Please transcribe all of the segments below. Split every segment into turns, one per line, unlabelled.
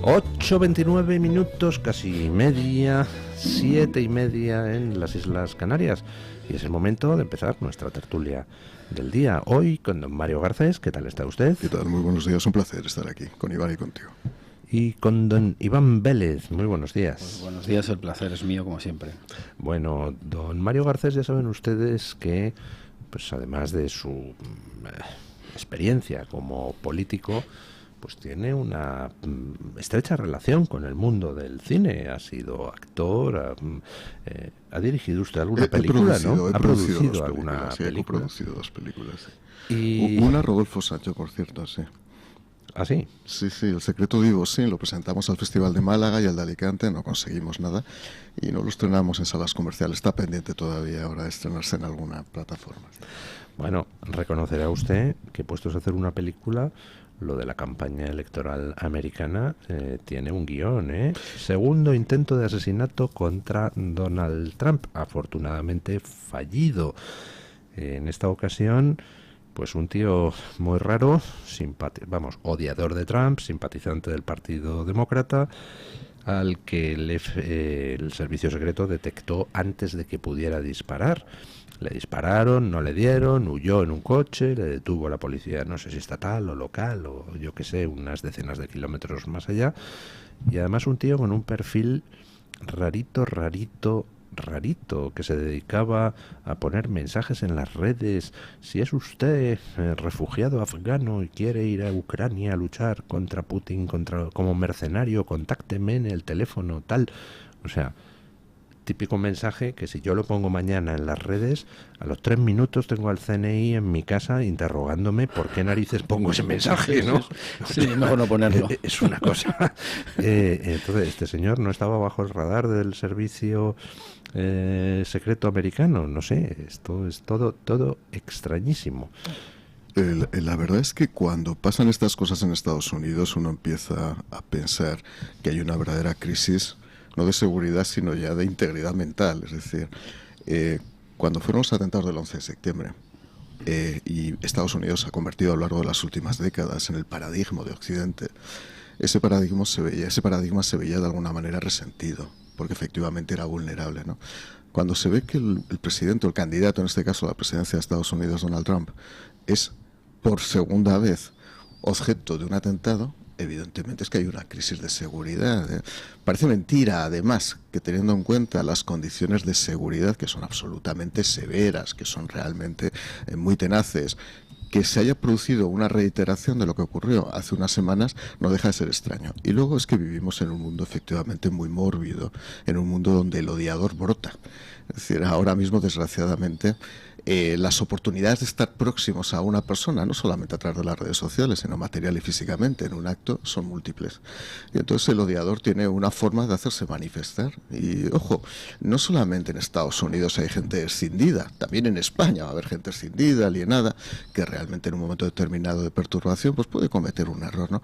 8:29 minutos, casi media, 7:30 en las Islas Canarias. Y es el momento de empezar nuestra tertulia del día. Hoy con don Mario Garcés. ¿Qué tal está usted?
¿Qué tal? Muy buenos días, un placer estar aquí con Iván y contigo.
Y con don Iván Vélez. Muy buenos días.
Pues buenos días, el placer es mío como siempre.
Bueno, don Mario Garcés, ya saben ustedes que, pues además de su experiencia como político, pues tiene una estrecha relación con el mundo del cine. Ha sido actor, ha dirigido usted alguna película, ¿no?
Ha producido
alguna película.
He producido dos películas. Sí.
Y
una Rodolfo Sancho, por cierto, sí.
¿Ah, sí?
Sí, El secreto vivo, sí, lo presentamos al Festival de Málaga y al de Alicante, no conseguimos nada y no lo estrenamos en salas comerciales, está pendiente todavía ahora de estrenarse en alguna plataforma.
Bueno, reconocerá usted que puestos a hacer una película, lo de la campaña electoral americana tiene un guión, ¿eh? Segundo intento de asesinato contra Donald Trump, afortunadamente fallido. En esta ocasión, pues un tío muy raro, odiador de Trump, simpatizante del Partido Demócrata, al que el servicio secreto detectó antes de que pudiera disparar. Le dispararon, no le dieron, huyó en un coche, le detuvo la policía, no sé si estatal o local o yo qué sé, unas decenas de kilómetros más allá. Y además un tío con un perfil rarito, que se dedicaba a poner mensajes en las redes. Si es usted refugiado afgano y quiere ir a Ucrania a luchar contra Putin, como mercenario, contácteme en el teléfono, tal. O sea, típico mensaje que si yo lo pongo mañana en las redes, a los 3 minutos tengo al CNI en mi casa interrogándome por qué narices pongo ese mensaje, ¿no?
Sí, mejor no ponerlo.
Es una cosa. Entonces, este señor no estaba bajo el radar del servicio secreto americano, no sé, esto es todo extrañísimo.
La verdad es que cuando pasan estas cosas en Estados Unidos uno empieza a pensar que hay una verdadera crisis, no de seguridad, sino ya de integridad mental. Es decir, cuando fueron los atentados del 11 de septiembre, y Estados Unidos se ha convertido a lo largo de las últimas décadas en el paradigma de Occidente, ese paradigma se veía de alguna manera resentido, porque efectivamente era vulnerable, ¿no? Cuando se ve que el presidente, o el candidato, en este caso a la presidencia de Estados Unidos, Donald Trump, es por segunda vez objeto de un atentado, evidentemente es que hay una crisis de seguridad, ¿eh? Parece mentira, además, que teniendo en cuenta las condiciones de seguridad, que son absolutamente severas, que son realmente muy tenaces, que se haya producido una reiteración de lo que ocurrió hace unas semanas no deja de ser extraño. Y luego es que vivimos en un mundo efectivamente muy mórbido, en un mundo donde el odiador brota. Es decir, ahora mismo, desgraciadamente, las oportunidades de estar próximos a una persona, no solamente a través de las redes sociales, sino material y físicamente en un acto, son múltiples. Y entonces el odiador tiene una forma de hacerse manifestar. Y ojo, no solamente en Estados Unidos hay gente escindida, también en España va a haber gente escindida, alienada, que realmente en un momento determinado de perturbación pues puede cometer un error, ¿no?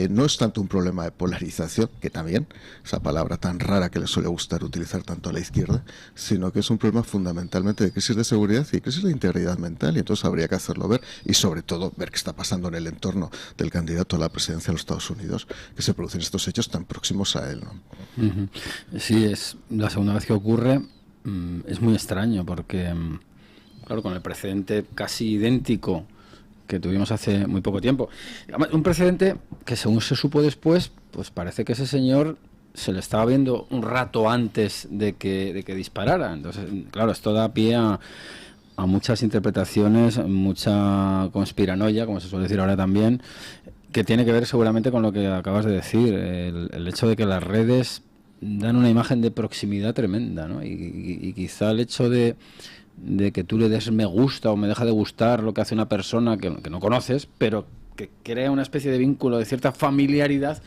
No es tanto un problema de polarización, que también, esa palabra tan rara que le suele gustar utilizar tanto a la izquierda, sino que es un problema fundamentalmente de crisis de seguridad y crisis de integridad mental, y entonces habría que hacerlo ver, y sobre todo ver qué está pasando en el entorno del candidato a la presidencia de los Estados Unidos, que se producen estos hechos tan próximos a él, ¿no?
Uh-huh. Sí, es la segunda vez que ocurre. Es muy extraño porque, claro, con el precedente casi idéntico que tuvimos hace muy poco tiempo, un precedente que según se supo después, pues parece que ese señor se le estaba viendo un rato antes de que disparara. Entonces, claro, esto da pie a muchas interpretaciones, mucha conspiranoia, como se suele decir ahora también, que tiene que ver seguramente con lo que acabas de decir, el hecho de que las redes dan una imagen de proximidad tremenda, ¿no? Y quizá el hecho de que tú le des me gusta o me deja de gustar lo que hace una persona que no conoces, pero que crea una especie de vínculo de cierta familiaridad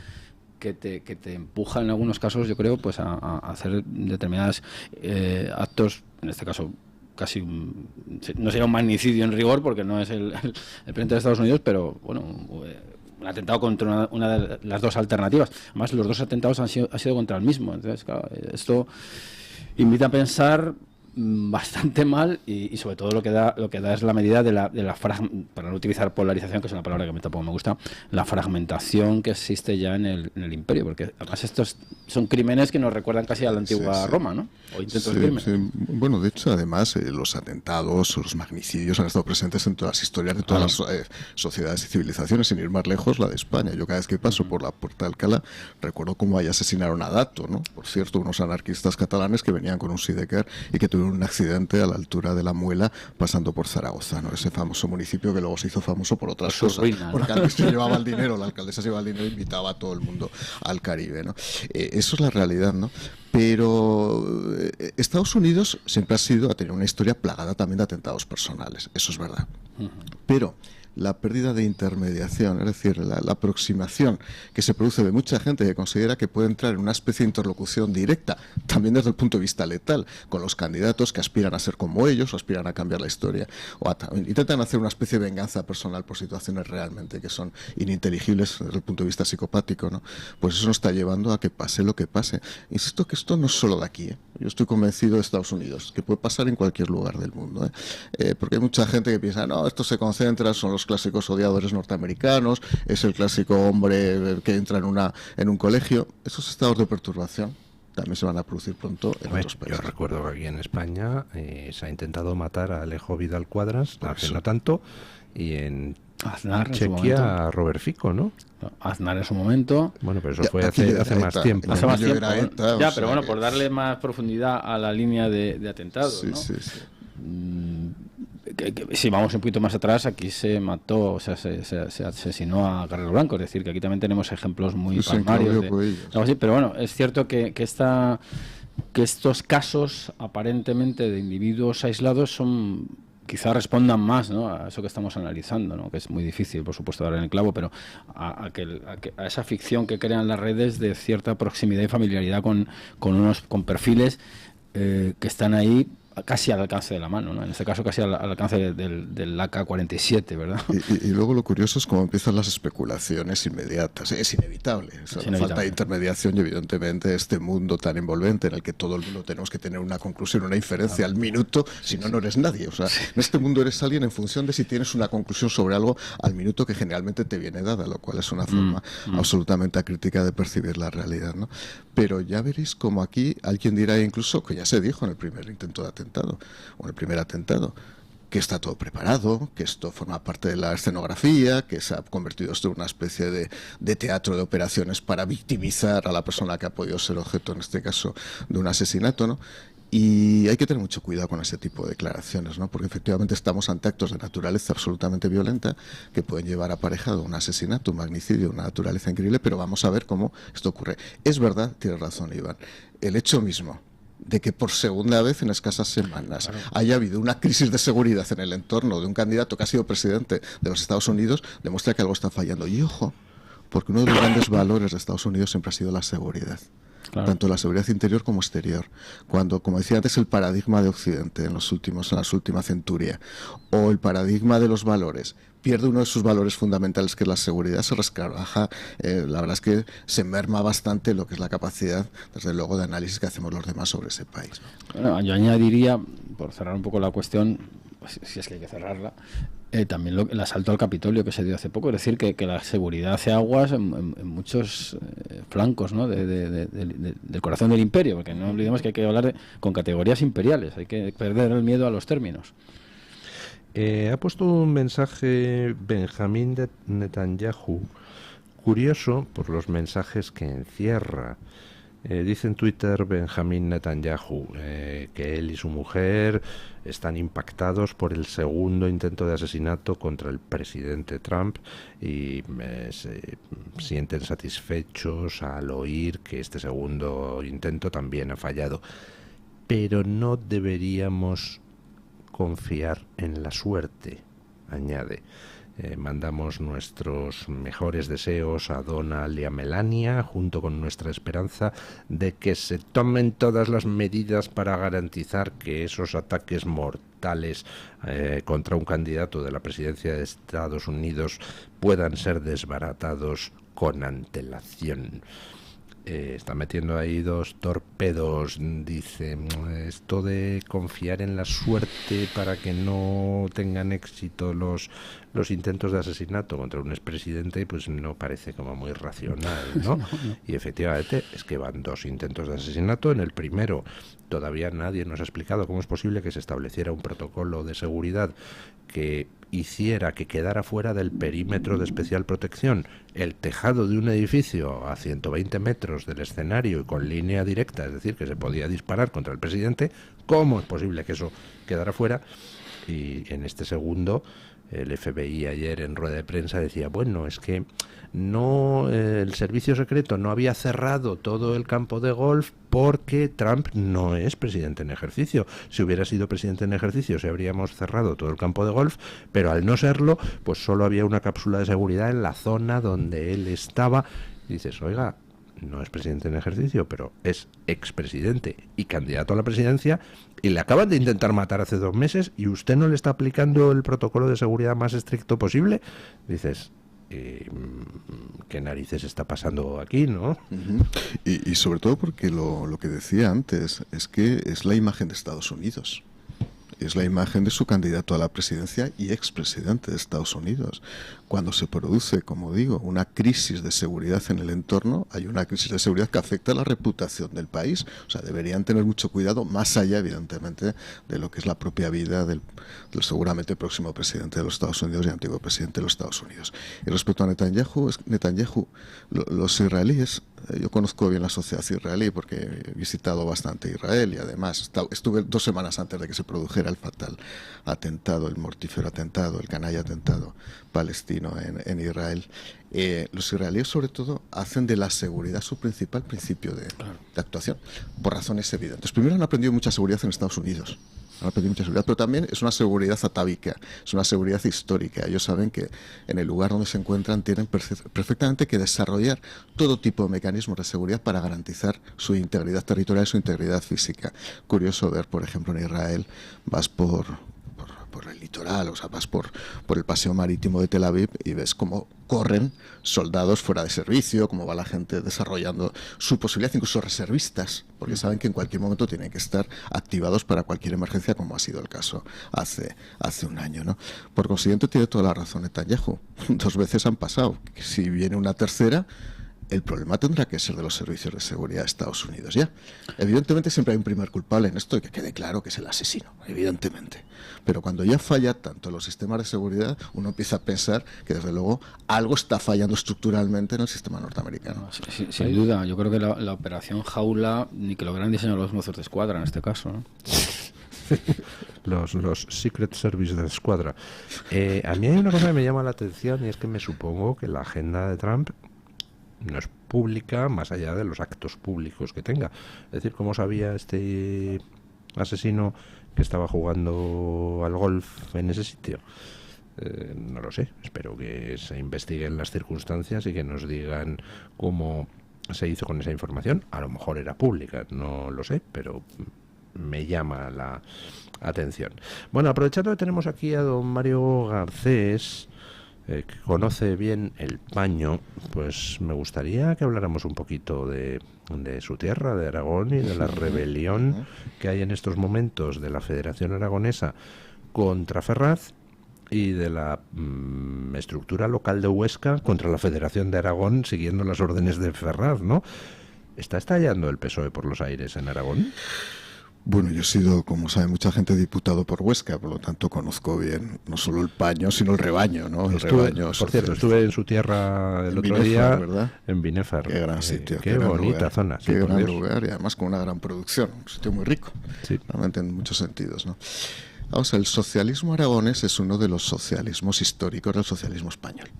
que te empuja en algunos casos, yo creo, pues a hacer determinados actos, en este caso casi no sería un magnicidio en rigor porque no es el presidente de Estados Unidos, pero bueno, un atentado contra una de las dos alternativas. Además, los dos atentados han sido contra el mismo. Entonces, claro, esto invita a pensar bastante mal y sobre todo lo que da es la medida de la para no utilizar polarización, que es una palabra que tampoco me gusta, la fragmentación que existe ya en el imperio, porque además estos son crímenes que nos recuerdan casi a la antigua Roma, ¿no? O intentos de crimen.
Sí. Bueno, de hecho, además, los atentados, los magnicidios han estado presentes en todas las historias de todas las sociedades y civilizaciones, sin ir más lejos, la de España. Yo cada vez que paso por la Puerta de Alcalá recuerdo cómo ahí asesinaron a Dato, ¿no? Por cierto, unos anarquistas catalanes que venían con un Sidecar y que tuvieron un accidente a la altura de la Muela pasando por Zaragoza, ¿no? Ese famoso municipio que luego se hizo famoso por otras cosas, ruina, ¿no? Porque antes se llevaba el dinero, la alcaldesa se llevaba el dinero e invitaba a todo el mundo al Caribe, ¿no? Eso es la realidad, ¿no? Pero Estados Unidos siempre ha tenido una historia plagada también de atentados personales, eso es verdad. Pero la pérdida de intermediación, es decir, la aproximación que se produce de mucha gente que considera que puede entrar en una especie de interlocución directa, también desde el punto de vista letal, con los candidatos que aspiran a ser como ellos o aspiran a cambiar la historia, o intentan hacer una especie de venganza personal por situaciones realmente que son ininteligibles desde el punto de vista psicopático, ¿no? Pues eso nos está llevando a que pase lo que pase. Insisto que esto no es solo de aquí, ¿eh? Yo estoy convencido de Estados Unidos, que puede pasar en cualquier lugar del mundo, porque hay mucha gente que piensa, no, esto se concentra, son los clásicos odiadores norteamericanos, es el clásico hombre que entra en un colegio. Esos estados de perturbación también se van a producir pronto en otros países.
Yo recuerdo que aquí en España se ha intentado matar a Alejo Vidal Cuadras hace no tanto, y en
Aznar,
Chequia a Robert Fico, ¿no?
Aznar en su momento.
Bueno, pero eso fue hace más tiempo.
Hace más tiempo. Ya, pero bueno, por darle más profundidad a la línea de atentados, ¿no?
Sí.
Si vamos un poquito más atrás, aquí se mató, o sea, se asesinó a Carrero Blanco, es decir, que aquí también tenemos ejemplos muy palmarios de algo así, pero bueno, es cierto que estos casos aparentemente de individuos aislados quizá respondan más, ¿no?, a eso que estamos analizando, ¿no?, que es muy difícil, por supuesto, dar en el clavo, pero a esa ficción que crean las redes de cierta proximidad y familiaridad con perfiles que están ahí casi al alcance de la mano, ¿no? En este caso casi al alcance del AK-47, ¿verdad?
Y luego lo curioso es cómo empiezan las especulaciones inmediatas. Es inevitable. Falta de intermediación y evidentemente este mundo tan envolvente en el que todo el mundo tenemos que tener una conclusión, una inferencia al minuto, si no, no eres nadie. O sea, en este mundo eres alguien en función de si tienes una conclusión sobre algo al minuto que generalmente te viene dada, lo cual es una forma absolutamente acrítica de percibir la realidad, ¿no? Pero ya veréis como aquí alguien dirá incluso, que ya se dijo en el primer intento de atentado, o en el primer atentado, que está todo preparado, que esto forma parte de la escenografía, que se ha convertido esto en una especie de teatro de operaciones para victimizar a la persona que ha podido ser objeto, en este caso, de un asesinato, ¿no? Y hay que tener mucho cuidado con ese tipo de declaraciones, ¿no? Porque efectivamente estamos ante actos de naturaleza absolutamente violenta que pueden llevar aparejado un asesinato, un magnicidio, una naturaleza increíble, pero vamos a ver cómo esto ocurre. Es verdad, tiene razón Iván, el hecho mismo de que por segunda vez en escasas semanas haya habido una crisis de seguridad en el entorno de un candidato que ha sido presidente de los Estados Unidos demuestra que algo está fallando. Y ojo, porque uno de los grandes valores de Estados Unidos siempre ha sido la seguridad. Claro. Tanto la seguridad interior como exterior. Cuando, como decía antes, el paradigma de Occidente en las últimas centurias, o el paradigma de los valores, pierde uno de sus valores fundamentales, que es la seguridad, se resquebraja, la verdad es que se merma bastante lo que es la capacidad, desde luego, de análisis que hacemos los demás sobre ese país, ¿no?
Bueno, yo añadiría, por cerrar un poco la cuestión, si es que hay que cerrarla, también el asalto al Capitolio que se dio hace poco, es decir, que la seguridad hace aguas en muchos flancos, ¿no?, del corazón del imperio, porque no olvidemos que hay que hablar con categorías imperiales, hay que perder el miedo a los términos.
Ha puesto un mensaje Benjamín Netanyahu, curioso por los mensajes que encierra. Dice en Twitter Benjamín Netanyahu que él y su mujer están impactados por el segundo intento de asesinato contra el presidente Trump y se sienten satisfechos al oír que este segundo intento también ha fallado. Pero no deberíamos confiar en la suerte, añade. Mandamos nuestros mejores deseos a Donald y a Melania, junto con nuestra esperanza de que se tomen todas las medidas para garantizar que esos ataques mortales contra un candidato de la presidencia de Estados Unidos puedan ser desbaratados con antelación. está metiendo ahí dos torpedos. Dice, esto de confiar en la suerte para que no tengan éxito los intentos de asesinato contra un expresidente, pues no parece como muy racional, ¿no? No. Y efectivamente es que van 2 intentos de asesinato. En el primero todavía nadie nos ha explicado cómo es posible que se estableciera un protocolo de seguridad que hiciera que quedara fuera del perímetro de especial protección el tejado de un edificio a 120 metros del escenario y con línea directa, es decir, que se podía disparar contra el presidente. ¿Cómo es posible que eso quedara fuera? Y en este segundo, el FBI ayer en rueda de prensa decía, bueno, es que no, el servicio secreto no había cerrado todo el campo de golf porque Trump no es presidente en ejercicio. Si hubiera sido presidente en ejercicio, se habríamos cerrado todo el campo de golf, pero al no serlo, pues solo había una cápsula de seguridad en la zona donde él estaba. Y dices, oiga, no es presidente en ejercicio, pero es expresidente y candidato a la presidencia, y le acaban de intentar matar hace 2 meses y usted no le está aplicando el protocolo de seguridad más estricto posible. Dices, ¿qué narices está pasando aquí, no?
Y sobre todo porque lo que decía antes es que es la imagen de Estados Unidos. Es la imagen de su candidato a la presidencia y expresidente de Estados Unidos. Cuando se produce, como digo, una crisis de seguridad en el entorno, hay una crisis de seguridad que afecta a la reputación del país. O sea, deberían tener mucho cuidado, más allá, evidentemente, de lo que es la propia vida del seguramente próximo presidente de los Estados Unidos y antiguo presidente de los Estados Unidos. Y respecto a Netanyahu, los israelíes, yo conozco bien la sociedad israelí porque he visitado bastante Israel y además estuve 2 semanas antes de que se produjera el fatal atentado, el mortífero atentado, el canalla atentado palestino en Israel. Los israelíes sobre todo hacen de la seguridad su principal principio de actuación, por razones evidentes. Primero, han aprendido mucha seguridad en Estados Unidos. Han aprendido mucha seguridad, pero también es una seguridad atávica, es una seguridad histórica. Ellos saben que en el lugar donde se encuentran tienen perfectamente que desarrollar todo tipo de mecanismos de seguridad para garantizar su integridad territorial y su integridad física. Curioso ver, por ejemplo, en Israel, vas por el litoral, o sea, vas por el paseo marítimo de Tel Aviv y ves cómo corren soldados fuera de servicio, cómo va la gente desarrollando su posibilidad, incluso reservistas, porque saben que en cualquier momento tienen que estar activados para cualquier emergencia, como ha sido el caso hace 1 año, ¿no? Por consiguiente, tiene toda la razón Netanyahu. 2 veces han pasado. Si viene una tercera, el problema tendrá que ser de los servicios de seguridad de Estados Unidos ya. Evidentemente siempre hay un primer culpable en esto y que quede claro que es el asesino, evidentemente. Pero cuando ya falla tanto los sistemas de seguridad, uno empieza a pensar que desde luego algo está fallando estructuralmente en el sistema norteamericano.
Sin duda, yo creo que la operación Jaula ni que lo hubieran diseñado los mozos de escuadra en este caso, ¿no?
Los Secret Service de escuadra. A mí hay una cosa que me llama la atención y es que me supongo que la agenda de Trump no es pública más allá de los actos públicos que tenga. Es decir, ¿cómo sabía este asesino que estaba jugando al golf en ese sitio? No lo sé. Espero que se investiguen las circunstancias y que nos digan cómo se hizo con esa información. A lo mejor era pública, no lo sé, pero me llama la atención. Bueno, aprovechando que tenemos aquí a don Mario Garcés, que conoce bien el paño, pues me gustaría que habláramos un poquito de su tierra, de Aragón, y de la rebelión que hay en estos momentos de la Federación Aragonesa contra Ferraz y de la estructura local de Huesca contra la Federación de Aragón, siguiendo las órdenes de Ferraz, ¿no? ¿Está estallando el PSOE por los aires en Aragón?
Bueno, yo he sido, como sabe mucha gente, diputado por Huesca, por lo tanto conozco bien no solo el paño, sino el rebaño, ¿no?
Por cierto, estuve en su tierra el otro día,
¿verdad?
En Binéfar.
Qué gran sitio.
Qué bonita
lugar,
zona.
Qué gran lugar, y además con una gran producción, un sitio muy rico,
sí,
realmente en muchos sentidos, ¿no? Vamos, el socialismo aragonés es uno de los socialismos históricos del socialismo español.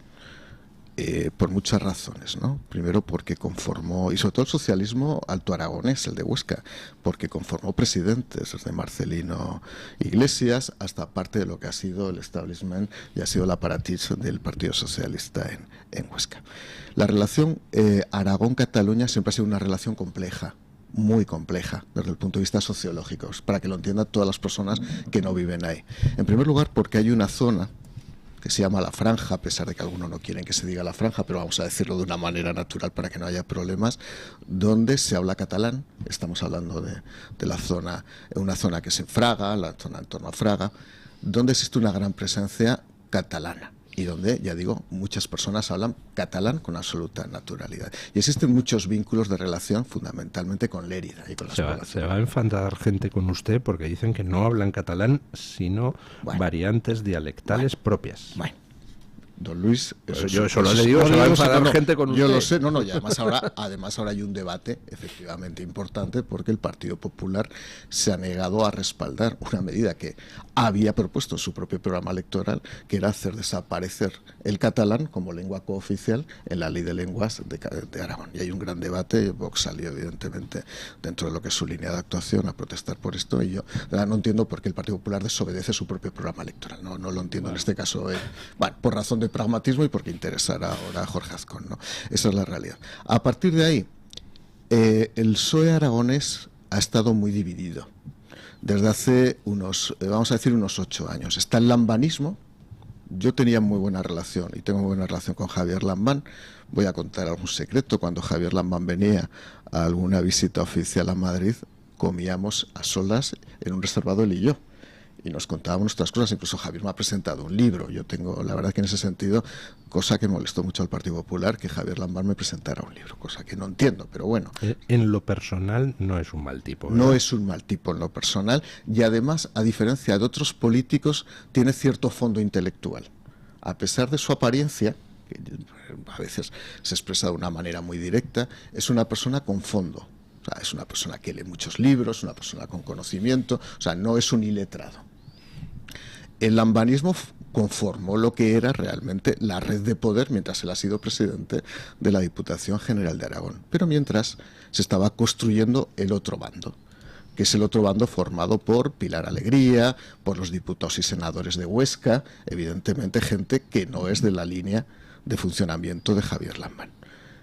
Por muchas razones, ¿no? Primero porque conformó, y sobre todo el socialismo alto aragonés, el de Huesca, porque conformó presidentes, desde Marcelino Iglesias hasta parte de lo que ha sido el establishment y ha sido el aparatis del Partido Socialista en Huesca. La relación Aragón-Cataluña siempre ha sido una relación compleja, muy compleja desde el punto de vista sociológico, para que lo entiendan todas las personas que no viven ahí. En primer lugar, porque hay una zona que se llama La Franja, a pesar de que algunos no quieren que se diga La Franja, pero vamos a decirlo de una manera natural para que no haya problemas, donde se habla catalán. Estamos hablando de la zona, una zona que es en Fraga, la zona en torno a Fraga, donde existe una gran presencia catalana y donde, ya digo, muchas personas hablan catalán con absoluta naturalidad. Y existen muchos vínculos de relación, fundamentalmente con Lérida y con las poblaciones.
Se va a enfadar gente con usted porque dicen que no hablan catalán, sino variantes dialectales propias.
Bueno. Don Luis,
yo solo le digo, se va a enfadar gente con usted.
Yo lo sé, y además ahora hay un debate efectivamente importante, porque el Partido Popular se ha negado a respaldar una medida que había propuesto en su propio programa electoral, que era hacer desaparecer el catalán como lengua cooficial en la Ley de Lenguas de Aragón. Y hay un gran debate. Vox salió evidentemente dentro de lo que es su línea de actuación a protestar por esto, y yo no entiendo por qué el Partido Popular desobedece su propio programa electoral. No lo entiendo en este caso. Por razón de pragmatismo y porque interesará ahora a Jorge Azcón, ¿no? Esa es la realidad. A partir de ahí, el PSOE aragonés ha estado muy dividido desde hace unos 8 años. Está el lambanismo. Yo tenía muy buena relación y tengo muy buena relación con Javier Lambán. Voy a contar algún secreto. Cuando Javier Lambán venía a alguna visita oficial a Madrid, comíamos a solas en un reservado él y yo, y nos contábamos nuestras cosas. Incluso Javier me ha presentado un libro. Yo tengo, la verdad que en ese sentido, cosa que molestó mucho al Partido Popular, que Javier Lambán me presentara un libro, cosa que no entiendo, pero bueno.
En lo personal no es un mal tipo, ¿verdad?
No es un mal tipo en lo personal, y además, a diferencia de otros políticos, tiene cierto fondo intelectual. A pesar de su apariencia, que a veces se expresa de una manera muy directa, es una persona con fondo. O sea, es una persona que lee muchos libros, una persona con conocimiento, o sea, no es un iletrado. El lambanismo conformó lo que era realmente la red de poder mientras él ha sido presidente de la Diputación General de Aragón. Pero mientras se estaba construyendo el otro bando, que es el otro bando formado por Pilar Alegría, por los diputados y senadores de Huesca, evidentemente gente que no es de la línea de funcionamiento de Javier Lambán.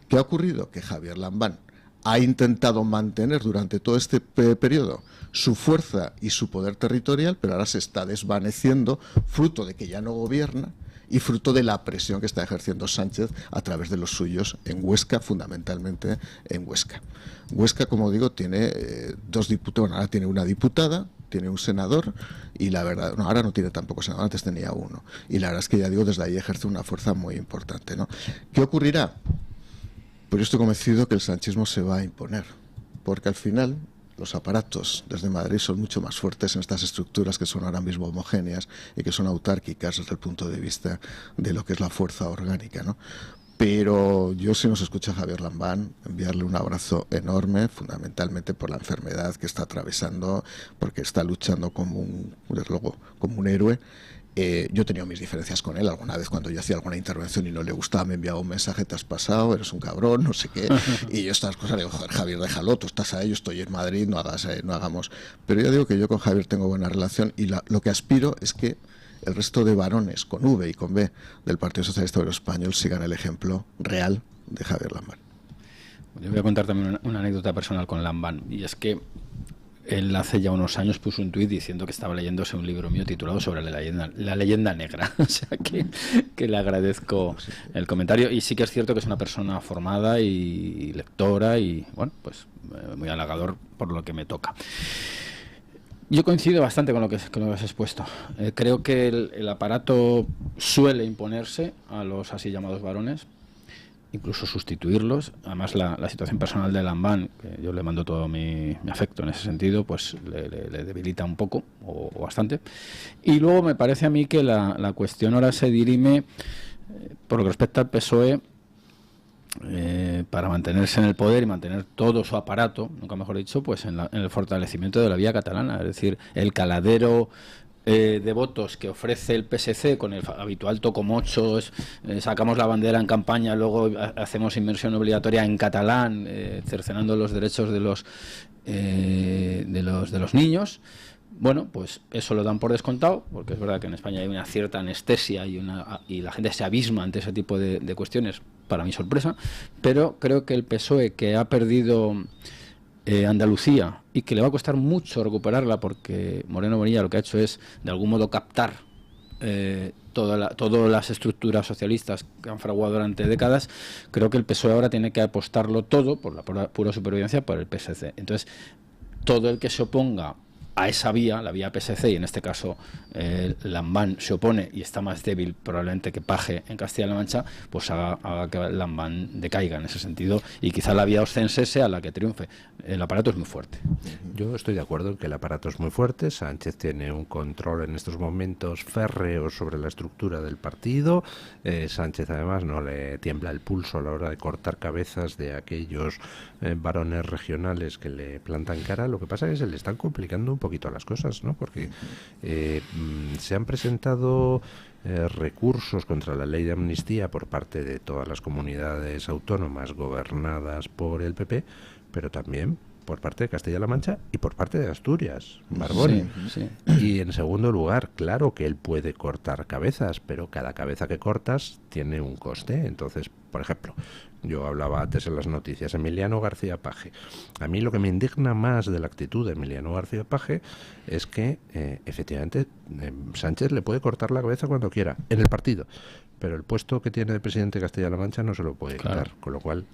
¿Qué ha ocurrido? Que Javier Lambán ha intentado mantener durante todo este periodo su fuerza y su poder territorial, pero ahora se está desvaneciendo, fruto de que ya no gobierna y fruto de la presión que está ejerciendo Sánchez a través de los suyos en Huesca, fundamentalmente en Huesca. Huesca, como digo, tiene 2 diputados, ahora tiene una diputada, tiene un senador, y la verdad, ahora no tiene tampoco senador, antes tenía uno, y la verdad es que, ya digo, desde ahí ejerce una fuerza muy importante, ¿no? ¿Qué ocurrirá? Pues yo estoy convencido que el sanchismo se va a imponer, porque al final los aparatos desde Madrid son mucho más fuertes en estas estructuras que son ahora mismo homogéneas y que son autárquicas desde el punto de vista de lo que es la fuerza orgánica, ¿no? Pero yo, si nos escucha Javier Lambán, enviarle un abrazo enorme, fundamentalmente por la enfermedad que está atravesando, porque está luchando como un héroe. Yo he tenido mis diferencias con él. Alguna vez, cuando yo hacía alguna intervención y no le gustaba, me enviaba un mensaje: te has pasado, eres un cabrón, no sé qué. Y yo estas cosas le digo: joder, Javier, déjalo, tú estás ahí, yo estoy en Madrid, no hagamos. Pero yo digo que yo con Javier tengo buena relación, y lo que aspiro es que el resto de varones con V y con B del Partido Socialista Obrero Español sigan el ejemplo real de Javier Lambán.
Yo voy a contar también una anécdota personal con Lambán, y es que él hace ya unos años puso un tuit diciendo que estaba leyéndose un libro mío titulado sobre la leyenda negra. O sea que le agradezco el comentario, y sí que es cierto que es una persona formada y lectora, y bueno, pues muy halagador por lo que me toca. Yo coincido bastante con lo que has expuesto. Creo que el aparato suele imponerse a los así llamados varones, incluso sustituirlos. Además, la situación personal de Lambán, que yo le mando todo mi afecto en ese sentido, pues le debilita un poco o bastante. Y luego me parece a mí que la cuestión ahora se dirime, por lo que respecta al PSOE, para mantenerse en el poder y mantener todo su aparato, nunca mejor dicho, pues en el fortalecimiento de la vía catalana. Es decir, el caladero de votos que ofrece el PSC con el habitual tocomochos, sacamos la bandera en campaña, luego hacemos inmersión obligatoria en catalán, cercenando los derechos de los niños. Bueno, pues eso lo dan por descontado, porque es verdad que en España hay una cierta anestesia y la gente se abisma ante ese tipo de cuestiones, para mi sorpresa. Pero creo que el PSOE, que ha perdido Andalucía y que le va a costar mucho recuperarla, porque Moreno Bonilla lo que ha hecho es de algún modo captar todas las estructuras socialistas que han fraguado durante décadas, creo que el PSOE ahora tiene que apostarlo todo, por la pura supervivencia, por el PSC. Entonces, todo el que se oponga a esa vía, la vía PSC, y en este caso Lambán se opone y está más débil probablemente que Paje en Castilla-La Mancha, pues haga que Lambán decaiga en ese sentido y quizá la vía oscense sea la que triunfe. El aparato es muy fuerte.
Yo estoy de acuerdo en que el aparato es muy fuerte. Sánchez tiene un control en estos momentos férreo sobre la estructura del partido. Sánchez además no le tiembla el pulso a la hora de cortar cabezas de aquellos varones regionales que le plantan cara. Lo que pasa es que se le están complicando un poquito las cosas, ¿no? Porque se han presentado recursos contra la ley de amnistía por parte de todas las comunidades autónomas gobernadas por el PP, pero también por parte de Castilla-La Mancha y por parte de Asturias, Barbón.
Sí.
Y en segundo lugar, claro que él puede cortar cabezas, pero cada cabeza que cortas tiene un coste. Entonces, por ejemplo, yo hablaba antes en las noticias, Emiliano García Paje. A mí lo que me indigna más de la actitud de Emiliano García Paje es que, efectivamente, Sánchez le puede cortar la cabeza cuando quiera, en el partido, pero el puesto que tiene de presidente de Castilla-La Mancha no se lo puede quitar, con lo cual,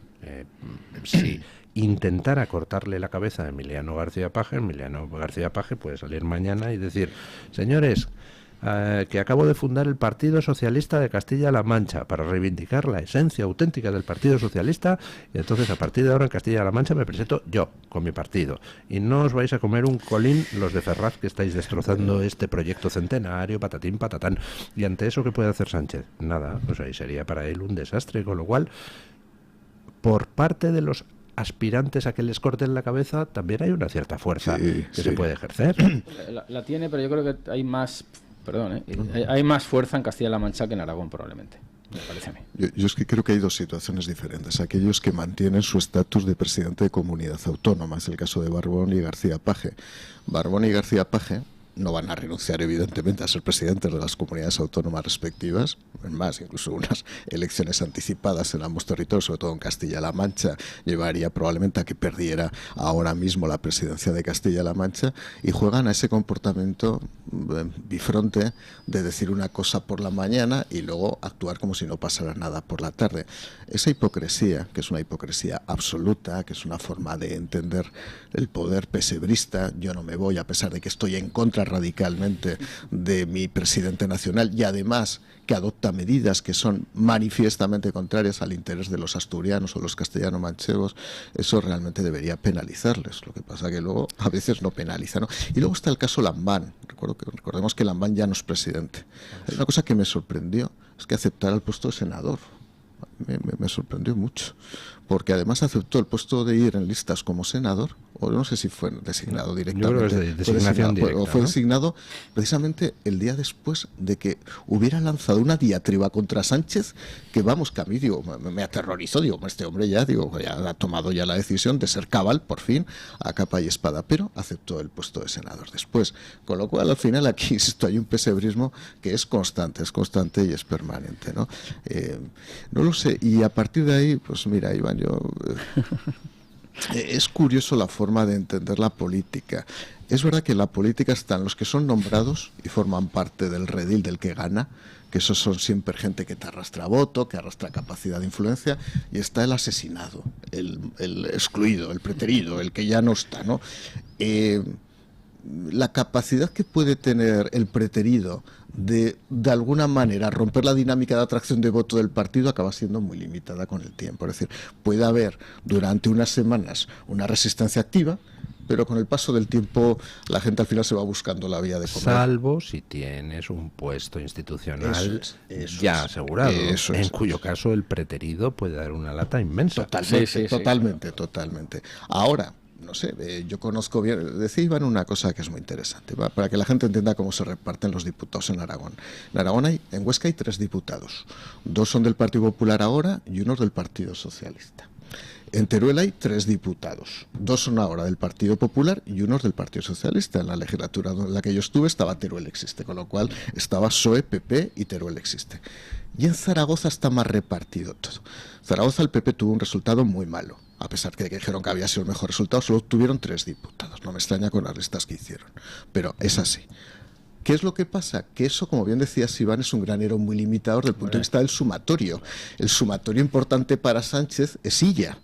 si intentara cortarle la cabeza a Emiliano García Paje puede salir mañana y decir: señores, que acabo de fundar el Partido Socialista de Castilla-La Mancha para reivindicar la esencia auténtica del Partido Socialista, y entonces a partir de ahora en Castilla-La Mancha me presento yo con mi partido y no os vais a comer un colín los de Ferraz que estáis destrozando este proyecto centenario, patatín, patatán. Y ante eso, ¿qué puede hacer Sánchez? Nada, pues ahí sería para él un desastre, con lo cual, por parte de los aspirantes a que les corten la cabeza, también hay una cierta fuerza que se puede ejercer.
La tiene, pero yo creo que hay más... hay más fuerza en Castilla-La Mancha que en Aragón, probablemente, me parece a mí.
Yo es que creo que hay dos situaciones diferentes. Aquellos que mantienen su estatus de presidente de comunidad autónoma, es el caso de Barbón y García Paje. Barbón y García Paje no van a renunciar, evidentemente, a ser presidentes de las comunidades autónomas respectivas. Es más, incluso unas elecciones anticipadas en ambos territorios, sobre todo en Castilla-La Mancha, llevaría probablemente a que perdiera ahora mismo la presidencia de Castilla-La Mancha, y juegan a ese comportamiento bifronte de decir una cosa por la mañana y luego actuar como si no pasara nada por la tarde. Esa hipocresía, que es una hipocresía absoluta, que es una forma de entender el poder pesebrista: yo no me voy a pesar de que estoy en contra radicalmente de mi presidente nacional, y además que adopta medidas que son manifiestamente contrarias al interés de los asturianos o los castellano-manchegos, eso realmente debería penalizarles. Lo que pasa que luego a veces no penaliza, ¿no? Y luego está el caso Lambán. Recordemos que Lambán ya no es presidente. Hay una cosa que me sorprendió, es que aceptara el puesto de senador. Me sorprendió mucho, porque además aceptó el puesto de ir en listas como senador, o no sé si fue designado directamente.
Yo creo que es designación directa,
o fue
¿no?
designado precisamente el día después de que hubiera lanzado una diatriba contra Sánchez, que vamos, que a mí me aterrorizó. Digo, este hombre ya ha tomado ya la decisión de ser cabal, por fin, a capa y espada, pero aceptó el puesto de senador después. Con lo cual, al final, aquí hay un pesebrismo que es constante y es permanente, ¿no? No lo sé, y a partir de ahí, pues mira, Iván, es curioso la forma de entender la política. Es verdad que en la política están los que son nombrados y forman parte del redil del que gana, que esos son siempre gente que te arrastra voto, que arrastra capacidad de influencia, y está el asesinado, el excluido, el preterido, el que ya no está, ¿no? La capacidad que puede tener el preterido de alguna manera romper la dinámica de atracción de voto del partido acaba siendo muy limitada con el tiempo. Es decir, puede haber durante unas semanas una resistencia activa, pero con el paso del tiempo la gente al final se va buscando la vía de comer.
Salvo si tienes un puesto institucional ya asegurado, en cuyo caso el preterido puede dar una lata inmensa.
Totalmente. Ahora, no sé, yo conozco bien, decía Iván una cosa que es muy interesante, para que la gente entienda cómo se reparten los diputados en Aragón. En Aragón en Huesca hay 3 diputados, 2 son del Partido Popular ahora y 1 del Partido Socialista. En Teruel hay 3 diputados, 2 son ahora del Partido Popular y 1 del Partido Socialista. En la legislatura en la que yo estuve estaba Teruel existe, con lo cual estaba PSOE, PP y Teruel existe. Y en Zaragoza está más repartido todo. Zaragoza el PP tuvo un resultado muy malo, a pesar de que dijeron que había sido el mejor resultado, solo tuvieron 3 diputados. No me extraña con las listas que hicieron, pero es así. ¿Qué es lo que pasa? Que eso, como bien decías, Iván, es un granero muy limitador desde el punto de vista del sumatorio. El sumatorio importante para Sánchez es Illa,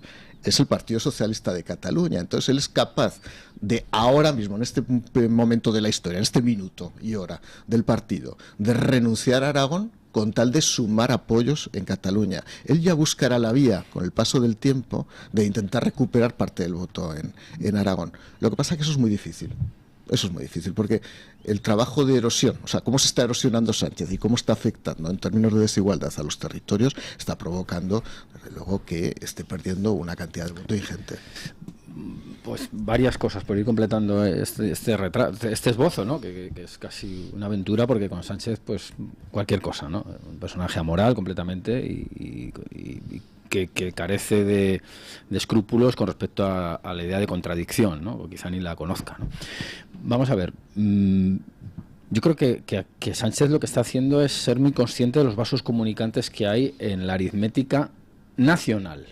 es el Partido Socialista de Cataluña. Entonces él es capaz de ahora mismo, en este momento de la historia, en este minuto y hora del partido, de renunciar a Aragón con tal de sumar apoyos en Cataluña. Él ya buscará la vía, con el paso del tiempo, de intentar recuperar parte del voto en Aragón. Lo que pasa es que eso es muy difícil. Eso es muy difícil, porque el trabajo de erosión, o sea, cómo se está erosionando Sánchez y cómo está afectando en términos de desigualdad a los territorios, está provocando, desde luego, que esté perdiendo una cantidad de voto ingente.
Pues varias cosas por ir completando este esbozo, ¿no? Que es casi una aventura, porque con Sánchez pues cualquier cosa, ¿no? Un personaje amoral completamente y que carece de escrúpulos con respecto a la idea de contradicción, ¿no? O quizá ni la conozca, ¿no? Vamos a ver, yo creo que Sánchez lo que está haciendo es ser muy consciente de los vasos comunicantes que hay en la aritmética nacional.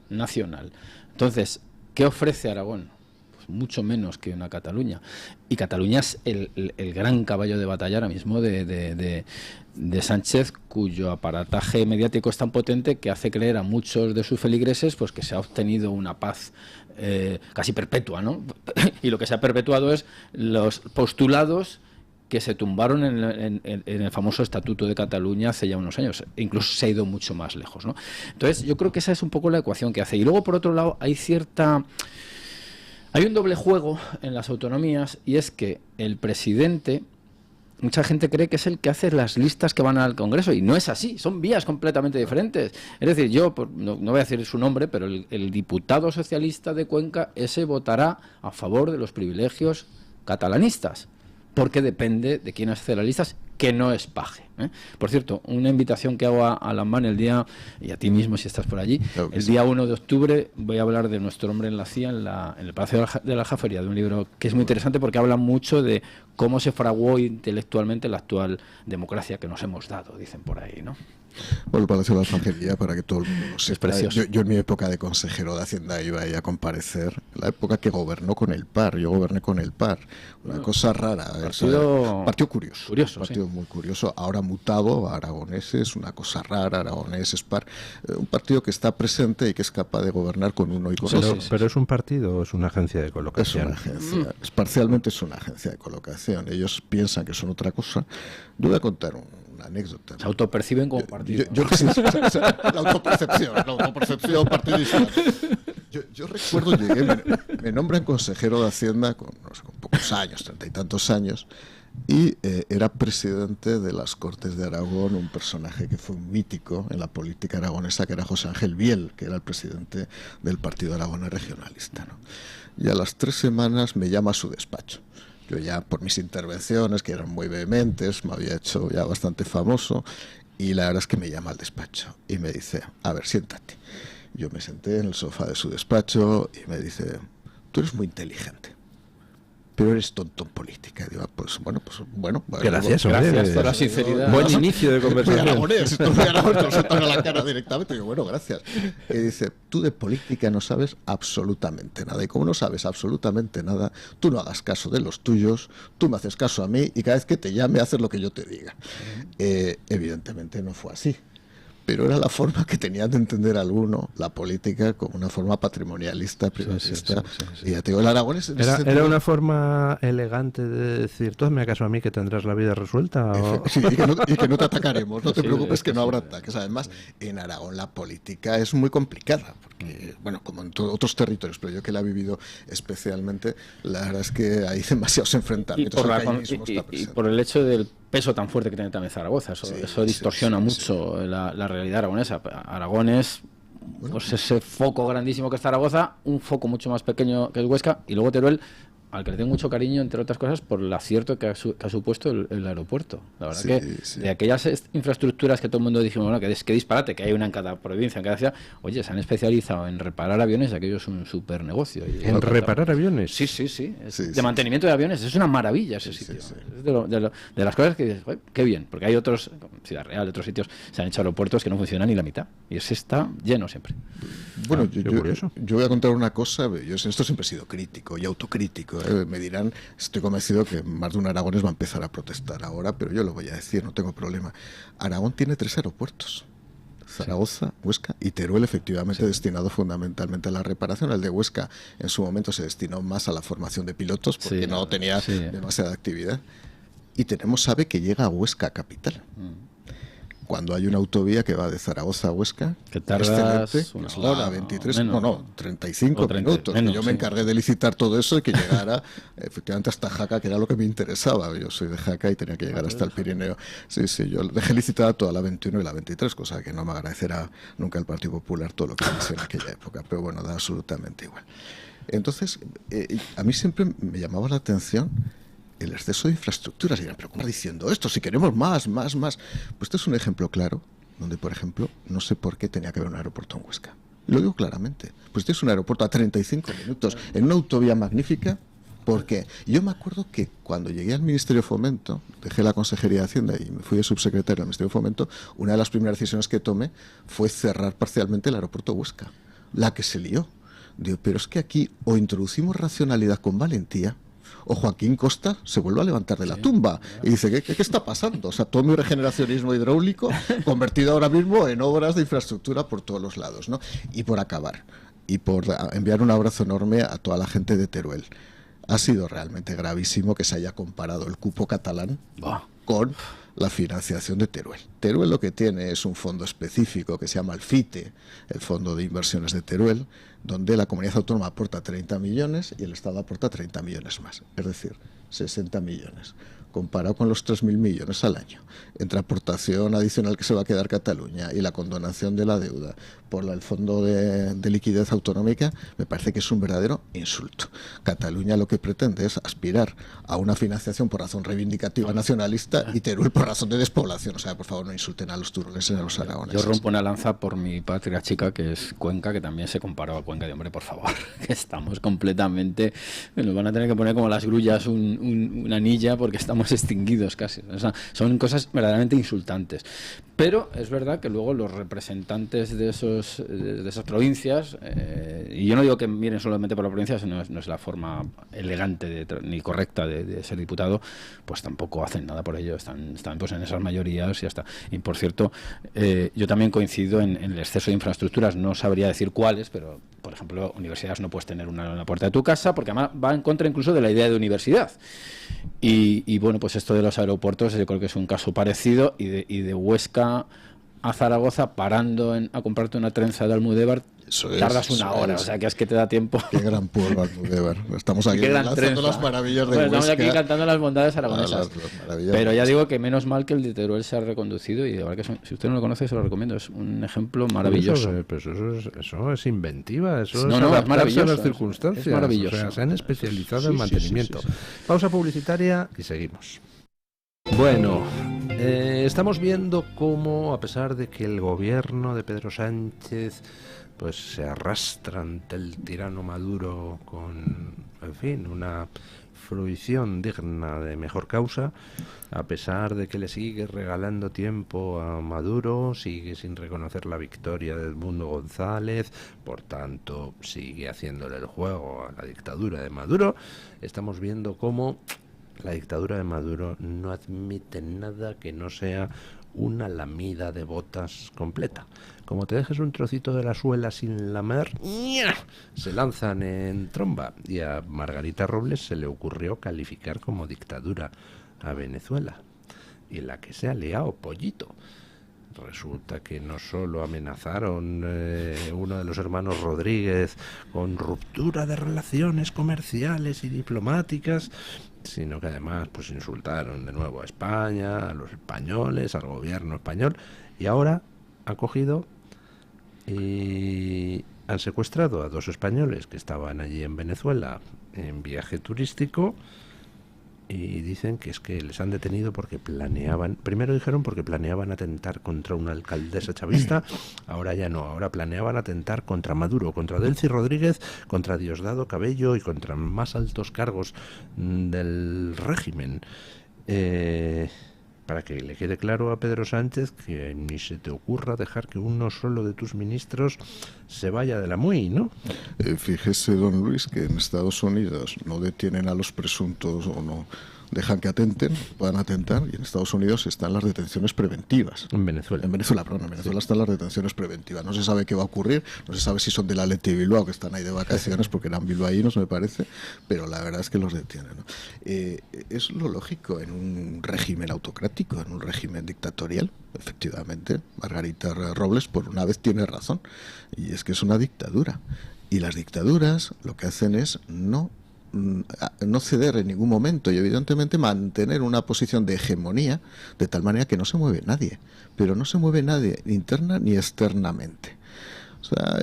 Entonces, ¿qué ofrece Aragón? Pues mucho menos que una Cataluña. Y Cataluña es el gran caballo de batalla ahora mismo de Sánchez, cuyo aparataje mediático es tan potente que hace creer a muchos de sus feligreses pues que se ha obtenido una paz casi perpetua, ¿no? Y lo que se ha perpetuado es los postulados que se tumbaron en el famoso Estatuto de Cataluña hace ya unos años. Incluso se ha ido mucho más lejos, ¿no? Entonces, yo creo que esa es un poco la ecuación que hace. Y luego, por otro lado, hay un doble juego en las autonomías, y es que el presidente, mucha gente cree que es el que hace las listas que van al Congreso, y no es así, son vías completamente diferentes. Es decir, yo, no voy a decir su nombre, pero el diputado socialista de Cuenca, ese votará a favor de los privilegios catalanistas, porque depende de quién hace las listas, que no es paje, ¿eh? Por cierto, una invitación que hago a Lamán el día, y a ti mismo si estás por allí, claro, el día 1 de octubre voy a hablar de Nuestro hombre en la CIA en el Palacio de la Aljafería, de un libro que es muy interesante porque habla mucho de cómo se fraguó intelectualmente la actual democracia que nos hemos dado, dicen por ahí, ¿no?
Bueno, el Palacio de la Aljafería, para que todo el mundo lo sepa,
es precioso.
Yo en mi época de consejero de Hacienda iba ahí a comparecer, en la época que gobernó con el PAR, yo goberné con el PAR, una cosa rara, partido curioso, un partido muy curioso, ahora mutado a aragoneses, una cosa rara, aragoneses, PAR, un partido que está presente y que es capaz de gobernar con uno y con otro.
Pero es un partido o es una agencia de colocación.
Es una agencia, parcialmente es una agencia de colocación, ellos piensan que son otra cosa. Yo voy a contar una anécdota.
Se autoperciben como partido.
La autopercepción partidista. Yo recuerdo, me nombran consejero de Hacienda con pocos años, 30 y tantos años, y era presidente de las Cortes de Aragón, un personaje que fue un mítico en la política aragonesa, que era José Ángel Biel, que era el presidente del Partido Aragonés Regionalista, ¿no? Y a las 3 semanas me llama a su despacho. Yo ya, por mis intervenciones, que eran muy vehementes, me había hecho ya bastante famoso, y la verdad es que me llama al despacho y me dice, a ver, siéntate. Yo me senté en el sofá de su despacho y me dice, tú eres muy inteligente, pero eres tonto en política. Y digo, pues bueno.
Gracias
por la sinceridad.
Buen inicio de conversación.
Esto me la cara directamente. Digo, bueno, gracias. Y dice, tú de política no sabes absolutamente nada. Y como no sabes absolutamente nada, tú no hagas caso de los tuyos, tú me haces caso a mí y cada vez que te llame haces lo que yo te diga. Evidentemente no fue así. Pero era la forma que tenía de entender alguno la política como una forma patrimonialista, privatista. Sí. Y ya te digo, el aragonés...
¿Era una forma elegante de decir, tú hazme caso a mí que tendrás la vida resuelta?
Sí, y que no te atacaremos, no te preocupes que no habrá ataques. Además, en Aragón la política es muy complicada, porque, bueno, como en otros territorios, pero yo que la he vivido especialmente, la verdad es que hay demasiados enfrentamientos.
Y por el hecho del peso tan fuerte que tiene también Zaragoza, eso distorsiona mucho la realidad aragonesa. Aragón es pues ese foco grandísimo que es Zaragoza, un foco mucho más pequeño que es Huesca, y luego Teruel, al que le tengo mucho cariño, entre otras cosas, por el acierto que ha supuesto el aeropuerto. La verdad de aquellas infraestructuras que todo el mundo dijimos, bueno, que disparate, que hay una en cada provincia, en cada ciudad, oye, se han especializado en reparar aviones, aquello es un súper negocio.
¿En reparar aviones?
Sí. De mantenimiento de aviones, es una maravilla ese sitio. Es de las cosas que dices, qué bien, porque hay otros, Ciudad Real, otros sitios, se han hecho aeropuertos que no funcionan ni la mitad, y ese está lleno siempre.
Bueno, yo voy a contar una cosa, yo en esto siempre he sido crítico y autocrítico, cierto, me dirán, estoy convencido que más de un aragonés va a empezar a protestar ahora, pero yo lo voy a decir, no tengo problema. Aragón tiene 3 aeropuertos: Zaragoza, Huesca y Teruel, efectivamente destinado fundamentalmente a la reparación. El de Huesca en su momento se destinó más a la formación de pilotos porque no tenía demasiada actividad. Y tenemos AVE que llega a Huesca capital. Cuando hay una autovía que va de Zaragoza a Huesca,
que tardas
excelente, una hora, 23, menos, 35 minutos. Menos, yo me encargué de licitar todo eso y que llegara efectivamente hasta Jaca, que era lo que me interesaba. Yo soy de Jaca y tenía que llegar hasta el Pirineo. Sí, yo dejé licitada toda la 21 y la 23, cosa que no me agradecerá nunca el Partido Popular todo lo que hice en aquella época, pero bueno, da absolutamente igual. Entonces, a mí siempre me llamaba la atención el exceso de infraestructuras. Y dirán, pero ¿cómo está diciendo esto? Si queremos más. Pues este es un ejemplo claro donde, por ejemplo, no sé por qué tenía que haber un aeropuerto en Huesca. Lo digo claramente. Pues este es un aeropuerto a 35 minutos, en una autovía magnífica. ¿Por qué? Yo me acuerdo que cuando llegué al Ministerio de Fomento, dejé la Consejería de Hacienda y me fui de subsecretario del Ministerio de Fomento, una de las primeras decisiones que tomé fue cerrar parcialmente el aeropuerto de Huesca. La que se lió. Digo, pero es que aquí o introducimos racionalidad con valentía, o Joaquín Costa se vuelve a levantar de la tumba y dice, ¿qué está pasando? O sea, todo mi regeneracionismo hidráulico convertido ahora mismo en obras de infraestructura por todos los lados, ¿no? Y por acabar, y por enviar un abrazo enorme a toda la gente de Teruel. Ha sido realmente gravísimo que se haya comparado el cupo catalán con la financiación de Teruel. Teruel lo que tiene es un fondo específico que se llama el FITE, el Fondo de Inversiones de Teruel, donde la comunidad autónoma aporta 30 millones y el Estado aporta 30 millones más, es decir, 60 millones, comparado con los 3.000 millones al año, entre aportación adicional que se va a quedar Cataluña y la condonación de la deuda por el Fondo de Liquidez Autonómica, me parece que es un verdadero insulto. Cataluña lo que pretende es aspirar a una financiación por razón reivindicativa nacionalista y Teruel por razón de despoblación. O sea, por favor, no insulten a los turolenses ni a los aragoneses.
Yo rompo una lanza por mi patria chica, que es Cuenca, que también se comparaba a Cuenca. De hombre, por favor, que estamos completamente... Nos van a tener que poner como las grullas una anilla porque estamos extinguidos casi. O sea, son cosas verdaderamente insultantes. Pero es verdad que luego los representantes de esas provincias, y yo no digo que miren solamente por la provincia, no es la forma elegante ni correcta de ser diputado, pues tampoco hacen nada por ello, están pues en esas mayorías y ya está. Y por cierto, yo también coincido en el exceso de infraestructuras, no sabría decir cuáles, pero por ejemplo, universidades no puedes tener una en la puerta de tu casa, porque además va en contra incluso de la idea de universidad. Y bueno, pues esto de los aeropuertos yo creo que es un caso parecido, y de Huesca a Zaragoza, parando a comprarte una trenza de Almudévar, tardas una hora, o sea que es que te da tiempo.
Qué gran pueblo Almudévar. Estamos aquí lanzando las maravillas de Huesca.
Estamos aquí cantando las bondades aragonesas. Pero ya digo que menos mal que el de Teruel se ha reconducido, y de verdad que si usted no lo conoce, se lo recomiendo, es un ejemplo maravilloso.
Eso es inventiva, eso es
adaptarse maravilloso,
a las circunstancias.
Es maravilloso.
O sea, se han especializado en mantenimiento. Sí. Pausa publicitaria y seguimos. Bueno, estamos viendo cómo, a pesar de que el gobierno de Pedro Sánchez pues se arrastra ante el tirano Maduro con, en fin, una fruición digna de mejor causa, a pesar de que le sigue regalando tiempo a Maduro, sigue sin reconocer la victoria de Edmundo González, por tanto sigue haciéndole el juego a la dictadura de Maduro, estamos viendo cómo la dictadura de Maduro no admite nada que no sea una lamida de botas completa. Como te dejes un trocito de la suela sin lamer, se lanzan en tromba. Y a Margarita Robles se le ocurrió calificar como dictadura a Venezuela. Y la que se ha liado, pollito. Resulta que no solo amenazaron uno de los hermanos Rodríguez con ruptura de relaciones comerciales y diplomáticas, sino que además pues insultaron de nuevo a España, a los españoles, al gobierno español, y ahora han cogido y han secuestrado a 2 españoles que estaban allí en Venezuela en viaje turístico, y dicen que es que les han detenido porque primero dijeron porque planeaban atentar contra una alcaldesa chavista, ahora ya no, ahora planeaban atentar contra Maduro, contra Delcy Rodríguez, contra Diosdado Cabello y contra más altos cargos del régimen. para que le quede claro a Pedro Sánchez que ni se te ocurra dejar que uno solo de tus ministros se vaya de la MUI, ¿no?
Fíjese, don Luis, que en Estados Unidos no detienen a los presuntos o no dejan que atenten, puedan atentar, y en Estados Unidos están las detenciones preventivas.
En Venezuela.
En Venezuela están las detenciones preventivas. No se sabe qué va a ocurrir, no se sabe si son de la Leti Bilbao, que están ahí de vacaciones, porque eran bilbaínos, me parece, pero la verdad es que los detienen, ¿no? Es lo lógico en un régimen autocrático, en un régimen dictatorial. Efectivamente, Margarita Robles por una vez tiene razón, y es que es una dictadura. Y las dictaduras lo que hacen es no ceder en ningún momento y evidentemente mantener una posición de hegemonía de tal manera que no se mueve nadie, pero no se mueve nadie interna ni externamente. O sea,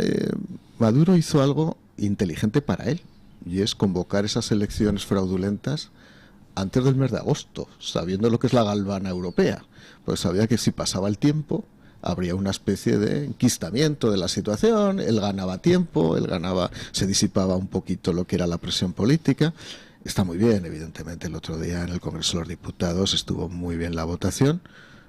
Maduro hizo algo inteligente para él, y es convocar esas elecciones fraudulentas antes del mes de agosto, sabiendo lo que es la galvana europea, pues sabía que si pasaba el tiempo habría una especie de enquistamiento de la situación, él ganaba tiempo, se disipaba un poquito lo que era la presión política. Está muy bien, evidentemente, el otro día en el Congreso de los Diputados estuvo muy bien la votación.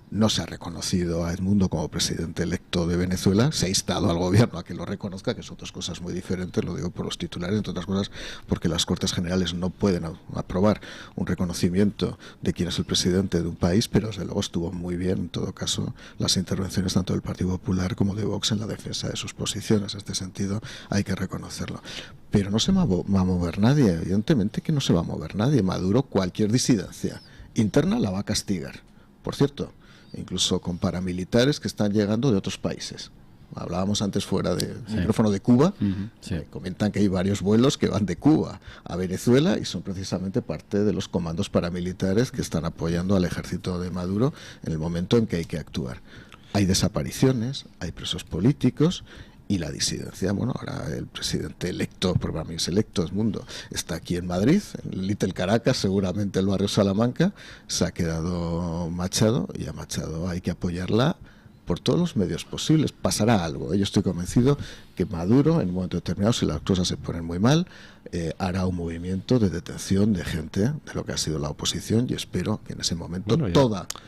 No se ha reconocido a Edmundo como presidente electo de Venezuela, se ha instado al gobierno a que lo reconozca, que son dos cosas muy diferentes, lo digo por los titulares, entre otras cosas porque las Cortes Generales no pueden aprobar un reconocimiento de quién es el presidente de un país, pero desde luego estuvo muy bien, en todo caso, las intervenciones tanto del Partido Popular como de Vox en la defensa de sus posiciones. En este sentido hay que reconocerlo. Pero no se va a mover nadie, evidentemente que no se va a mover nadie. Maduro cualquier disidencia interna la va a castigar. Por cierto, incluso con paramilitares que están llegando de otros países. Hablábamos antes fuera del micrófono de Cuba. Sí. Comentan que hay varios vuelos que van de Cuba a Venezuela y son precisamente parte de los comandos paramilitares que están apoyando al ejército de Maduro en el momento en que hay que actuar. Hay desapariciones, hay presos políticos y la disidencia. Bueno, ahora el presidente electo, por para mí es electo, Edmundo, está aquí en Madrid, en Little Caracas, seguramente el barrio Salamanca. Se ha quedado Machado, y a Machado hay que apoyarla por todos los medios posibles. Pasará algo. Yo estoy convencido que Maduro, en un momento determinado, si las cosas se ponen muy mal, hará un movimiento de detención de gente de lo que ha sido la oposición, y espero que en ese momento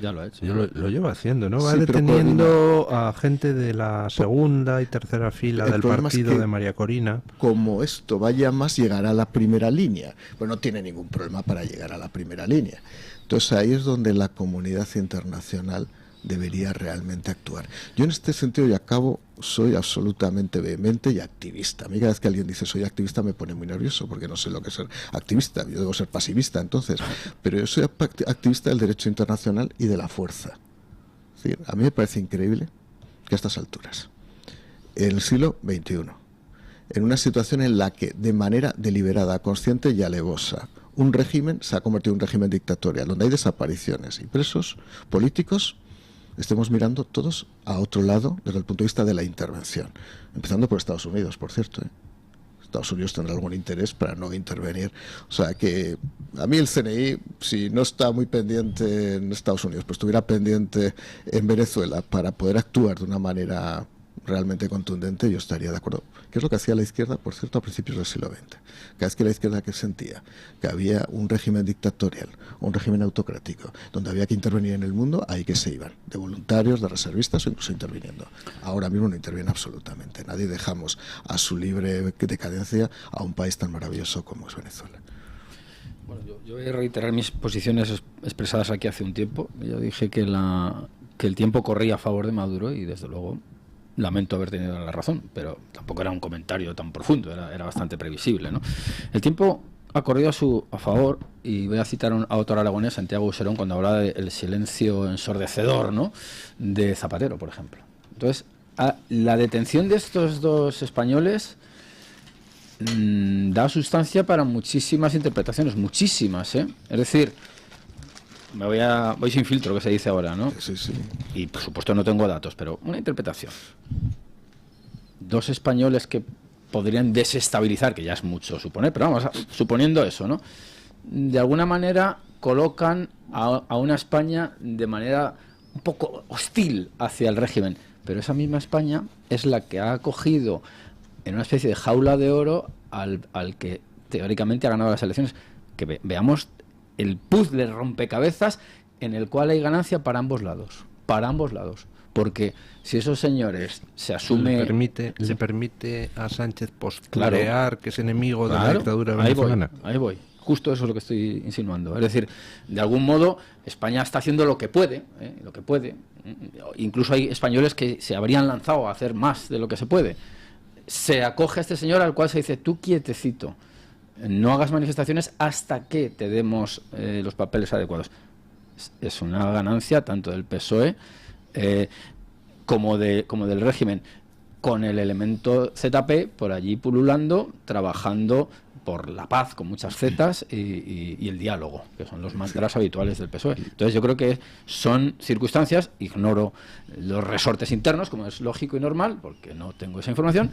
ya lo ha hecho.
Lo lleva haciendo, ¿no? Va deteniendo a gente de la segunda y tercera fila del partido, es que, de María Corina.
Como esto vaya más, llegará a la primera línea. Pues no tiene ningún problema para llegar a la primera línea. Entonces ahí es donde la comunidad internacional debería realmente actuar. Yo en este sentido, y acabo, soy absolutamente vehemente y activista. A mí cada vez que alguien dice soy activista me pone muy nervioso, porque no sé lo que es ser activista. Yo debo ser pasivista entonces, pero yo soy activista del derecho internacional y de la fuerza. Es decir, a mí me parece increíble que a estas alturas, en el siglo XXI, en una situación en la que de manera deliberada, consciente y alevosa, un régimen se ha convertido en un régimen dictatorial, donde hay desapariciones y presos políticos, estemos mirando todos a otro lado desde el punto de vista de la intervención, empezando por Estados Unidos, por cierto, Estados Unidos tendrá algún interés para no intervenir. O sea que a mí el CNI, si no está muy pendiente en Estados Unidos, pues estuviera pendiente en Venezuela para poder actuar de una manera realmente contundente, yo estaría de acuerdo. ¿Qué es lo que hacía la izquierda, por cierto, a principios del siglo XX? Cada vez que la izquierda que sentía que había un régimen dictatorial, un régimen autocrático, donde había que intervenir en el mundo, ahí que se iban, de voluntarios, de reservistas o incluso interviniendo. Ahora mismo no interviene absolutamente nadie, dejamos a su libre decadencia a un país tan maravilloso como es Venezuela.
Bueno, yo voy a reiterar mis posiciones expresadas aquí hace un tiempo. Yo dije que el tiempo corría a favor de Maduro y desde luego lamento haber tenido la razón, pero tampoco era un comentario tan profundo, era bastante previsible, ¿no? El tiempo ha corrido a favor, y voy a citar a otro aragonés, Santiago Userón, cuando hablaba del silencio ensordecedor, ¿no?, de Zapatero, por ejemplo. Entonces, la detención de estos dos españoles da sustancia para muchísimas interpretaciones, muchísimas, ¿eh? Es decir, voy sin filtro, que se dice ahora, ¿no?
Sí, sí.
Y por supuesto no tengo datos, pero una interpretación. Dos españoles que podrían desestabilizar, que ya es mucho suponer, pero vamos, suponiendo eso, ¿no? De alguna manera colocan a una España de manera un poco hostil hacia el régimen, pero esa misma España es la que ha acogido en una especie de jaula de oro al que teóricamente ha ganado las elecciones. Que veamos el puzzle rompecabezas en el cual hay ganancia para ambos lados. Para ambos lados. Porque si esos señores se asume...
Le permite a Sánchez posturear que es enemigo de la dictadura
ahí
venezolana.
Ahí voy. Justo eso es lo que estoy insinuando. Es decir, de algún modo, España está haciendo lo que puede, lo que puede. Incluso hay españoles que se habrían lanzado a hacer más de lo que se puede. Se acoge a este señor al cual se dice, tú quietecito, no hagas manifestaciones hasta que te demos los papeles adecuados. Es una ganancia tanto del PSOE como del régimen, con el elemento ZP por allí pululando, trabajando por la paz con muchas zetas y el diálogo, que son los mantras habituales del PSOE. Entonces yo creo que son circunstancias, ignoro los resortes internos, como es lógico y normal, porque no tengo esa información,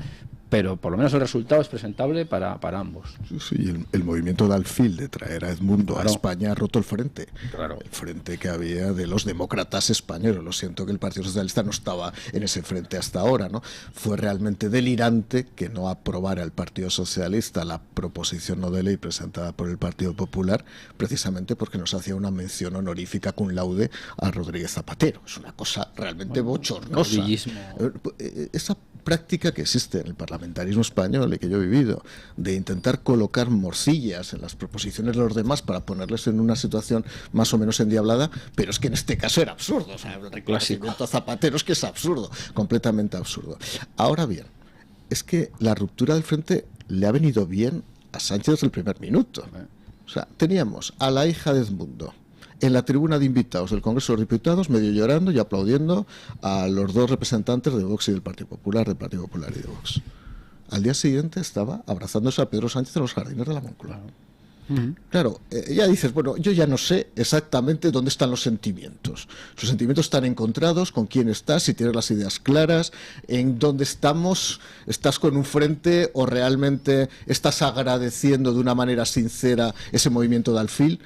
pero por lo menos el resultado es presentable para ambos.
Sí, el movimiento de Alfil de traer a Edmundo a España ha roto el frente.
Claro.
El frente que había de los demócratas españoles. Lo siento que el Partido Socialista no estaba en ese frente hasta ahora, ¿no? Fue realmente delirante que no aprobara el Partido Socialista la proposición no de ley presentada por el Partido Popular, precisamente porque nos hacía una mención honorífica cum laude a Rodríguez Zapatero. Es una cosa realmente bochornosa. Esa práctica que existe en el parlamentarismo español y que yo he vivido, de intentar colocar morcillas en las proposiciones de los demás para ponerles en una situación más o menos endiablada, pero es que en este caso era absurdo. O sea, el reconocimiento a Zapatero es que es absurdo, completamente absurdo. Ahora bien, es que la ruptura del frente le ha venido bien a Sánchez desde el primer minuto. O sea, teníamos a la hija de Edmundo en la tribuna de invitados del Congreso de los Diputados, medio llorando y aplaudiendo a los dos representantes de Vox y del Partido Popular y de Vox. Al día siguiente estaba abrazándose a Pedro Sánchez en los jardines de la Moncloa. Claro, ya dices, bueno, yo ya no sé exactamente dónde están los sentimientos. Sus sentimientos están encontrados, con quién estás, si tienes las ideas claras, en dónde estamos, estás con un frente o realmente estás agradeciendo de una manera sincera ese movimiento de Alfil.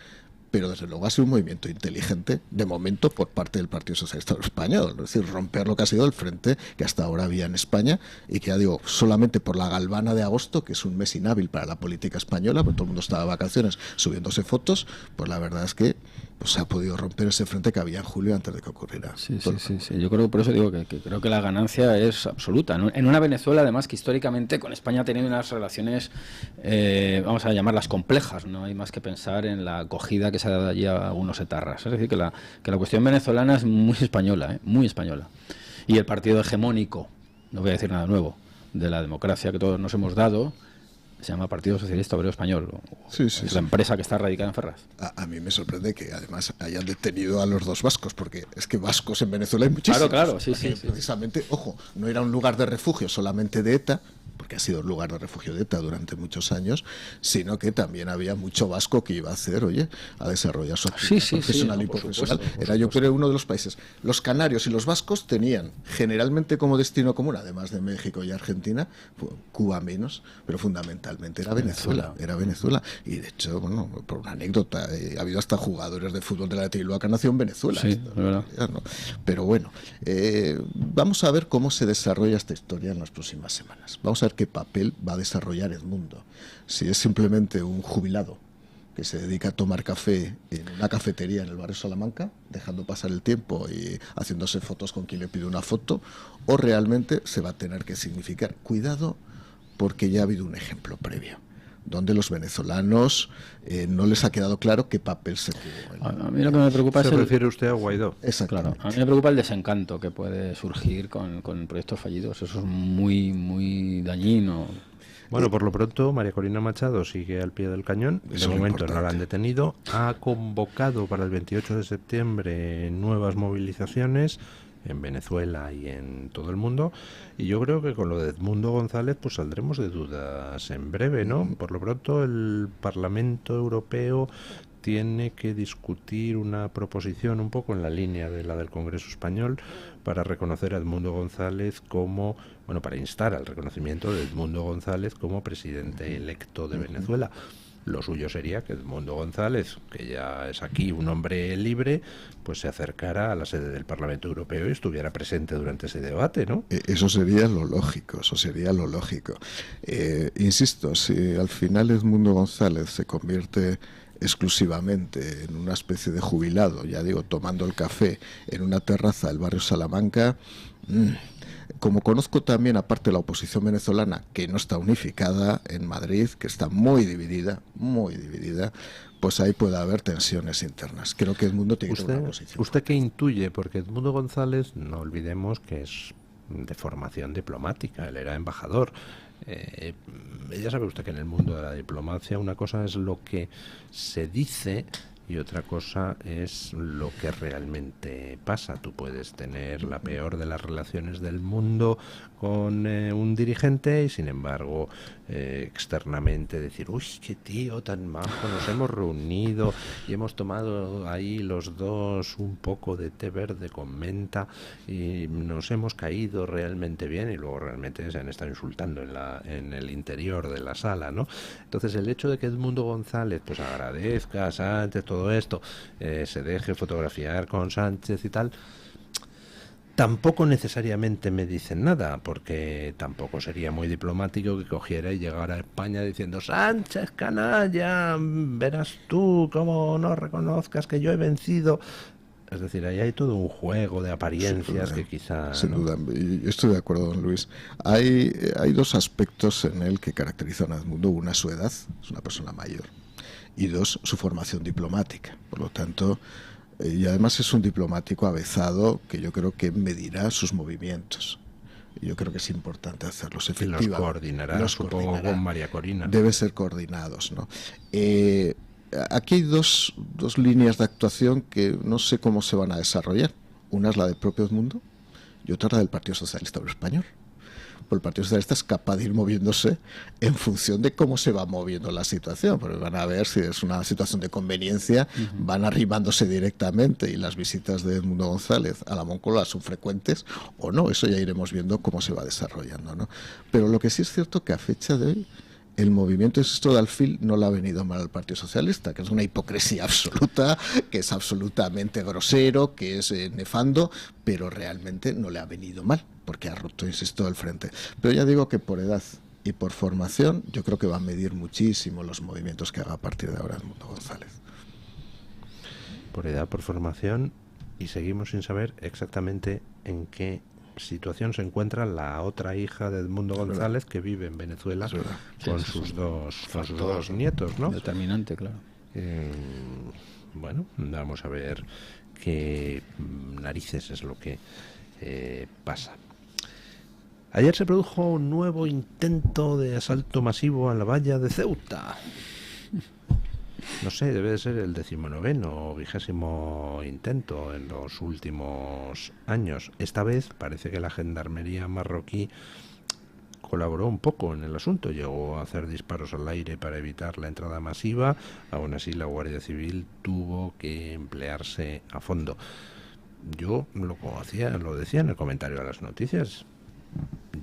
Pero desde luego ha sido un movimiento inteligente, de momento, por parte del Partido Socialista Español. Es decir, romper lo que ha sido el frente que hasta ahora había en España y que, ya digo, solamente por la galvana de agosto, que es un mes inhábil para la política española, porque todo el mundo estaba de vacaciones subiéndose fotos, pues la verdad es que pues se ha podido romper ese frente que había en julio antes de que ocurriera.
Sí. Yo creo, por eso digo que creo que la ganancia es absoluta, ¿no? En una Venezuela, además, que históricamente con España ha tenido unas relaciones, vamos a llamarlas complejas, no hay más que pensar en la acogida que se ha dado allí a algunos etarras. Es decir, que la cuestión venezolana es muy española, muy española. Y el partido hegemónico, no voy a decir nada nuevo, de la democracia que todos nos hemos dado, se llama Partido Socialista Obrero Español. Es la empresa que está radicada en Ferraz.
A mí me sorprende que además hayan detenido a los dos vascos, porque es que vascos en Venezuela hay muchísimos.
Claro, sí.
Precisamente, ojo, no era un lugar de refugio solamente de ETA, porque ha sido un lugar de refugio de ETA durante muchos años, sino que también había mucho vasco que iba a hacer, a desarrollar su actividad profesional y profesional. Era, yo creo, uno de los países. Los canarios y los vascos tenían generalmente como destino común, además de México y Argentina, Cuba menos, pero fundamentalmente era Venezuela. Y de hecho, bueno, por una anécdota, ha habido hasta jugadores de fútbol de la Teiloa que han nacido en Venezuela.
Sí, ¿no?
Pero bueno, vamos a ver cómo se desarrolla esta historia en las próximas semanas. Vamos a ver qué papel va a desarrollar Edmundo. Si es simplemente un jubilado que se dedica a tomar café en una cafetería en el barrio Salamanca, dejando pasar el tiempo y haciéndose fotos con quien le pide una foto, o realmente se va a tener que significar. Cuidado, porque ya ha habido un ejemplo previo donde los venezolanos no les ha quedado claro qué papel se tuvo.
A mí lo que me preocupa
¿Se refiere usted a Guaidó?
Claro, a mí me preocupa el desencanto que puede surgir con proyectos fallidos. Eso es muy, muy dañino.
Bueno, por lo pronto, María Corina Machado sigue al pie del cañón. De momento no la han detenido. Ha convocado para el 28 de septiembre nuevas movilizaciones en Venezuela y en todo el mundo, y yo creo que con lo de Edmundo González pues saldremos de dudas en breve, ¿no? Por lo pronto el Parlamento Europeo tiene que discutir una proposición un poco en la línea de la del Congreso Español para reconocer a Edmundo González como, bueno, para instar al reconocimiento de Edmundo González como presidente electo de Venezuela. Lo suyo sería que Edmundo González, que ya es aquí un hombre libre, pues se acercara a la sede del Parlamento Europeo y estuviera presente durante ese debate, ¿no?
Eso sería lo lógico, Insisto, si al final Edmundo González se convierte exclusivamente en una especie de jubilado, ya digo, tomando el café en una terraza del barrio Salamanca, como conozco también, aparte, la oposición venezolana, que no está unificada en Madrid, que está muy dividida, pues ahí puede haber tensiones internas. Creo que Edmundo tiene que tener una posición.
¿Usted qué intuye? Porque Edmundo González, no olvidemos que es de formación diplomática, él era embajador. Ya sabe usted que en el mundo de la diplomacia una cosa es lo que se dice y otra cosa es lo que realmente pasa. Tú puedes tener la peor de las relaciones del mundo con un dirigente y sin embargo externamente decir, uy, qué tío tan majo, nos hemos reunido y hemos tomado ahí los dos un poco de té verde con menta y nos hemos caído realmente bien, y luego realmente se han estado insultando en el interior de la sala, ¿no? Entonces el hecho de que Edmundo González pues agradezca a Sánchez todo esto, se deje fotografiar con Sánchez y tal, tampoco necesariamente me dicen nada, porque tampoco sería muy diplomático que cogiera y llegara a España diciendo, Sánchez, canalla, verás tú cómo no reconozcas que yo he vencido. Es decir, ahí hay todo un juego de apariencias que quizá...
Sin duda, yo estoy de acuerdo, don Luis. Hay dos aspectos en él que caracterizan a Edmundo. Una, su edad, es una persona mayor. Y dos, su formación diplomática. Por lo tanto, y además es un diplomático avezado que yo creo que medirá sus movimientos. Yo creo que es importante hacerlos.
Y los coordinará, supongo, con María Corina.
Deben ser coordinados, ¿no? Aquí hay dos líneas de actuación que no sé cómo se van a desarrollar. Una es la del propio Edmundo y otra la del Partido Socialista Obrero Español. Pues el Partido Socialista es capaz de ir moviéndose en función de cómo se va moviendo la situación, porque van a ver si es una situación de conveniencia, van arrimándose directamente, y las visitas de Edmundo González a la Moncloa son frecuentes o no. Eso ya iremos viendo cómo se va desarrollando, ¿no? Pero lo que sí es cierto que a fecha de hoy el movimiento de alfil no le ha venido mal al Partido Socialista, que es una hipocresía absoluta, que es absolutamente grosero, que es nefando, pero realmente no le ha venido mal, porque ha roto, insisto, el frente. Pero ya digo que por edad y por formación, yo creo que va a medir muchísimo los movimientos que haga a partir de ahora Edmundo González.
Por edad, por formación, y seguimos sin saber exactamente en qué situación se encuentra la otra hija de Edmundo González, que vive en Venezuela con sus dos nietos, ¿no?
Determinante, claro.
Bueno, vamos a ver qué narices es lo que pasa. Ayer se produjo un nuevo intento de asalto masivo a la valla de Ceuta. No sé, debe de ser el 19º o 20º intento en los últimos años. Esta vez parece que la gendarmería marroquí colaboró un poco en el asunto. Llegó a hacer disparos al aire para evitar la entrada masiva. Aún así, la Guardia Civil tuvo que emplearse a fondo. Yo lo decía en el comentario a las noticias.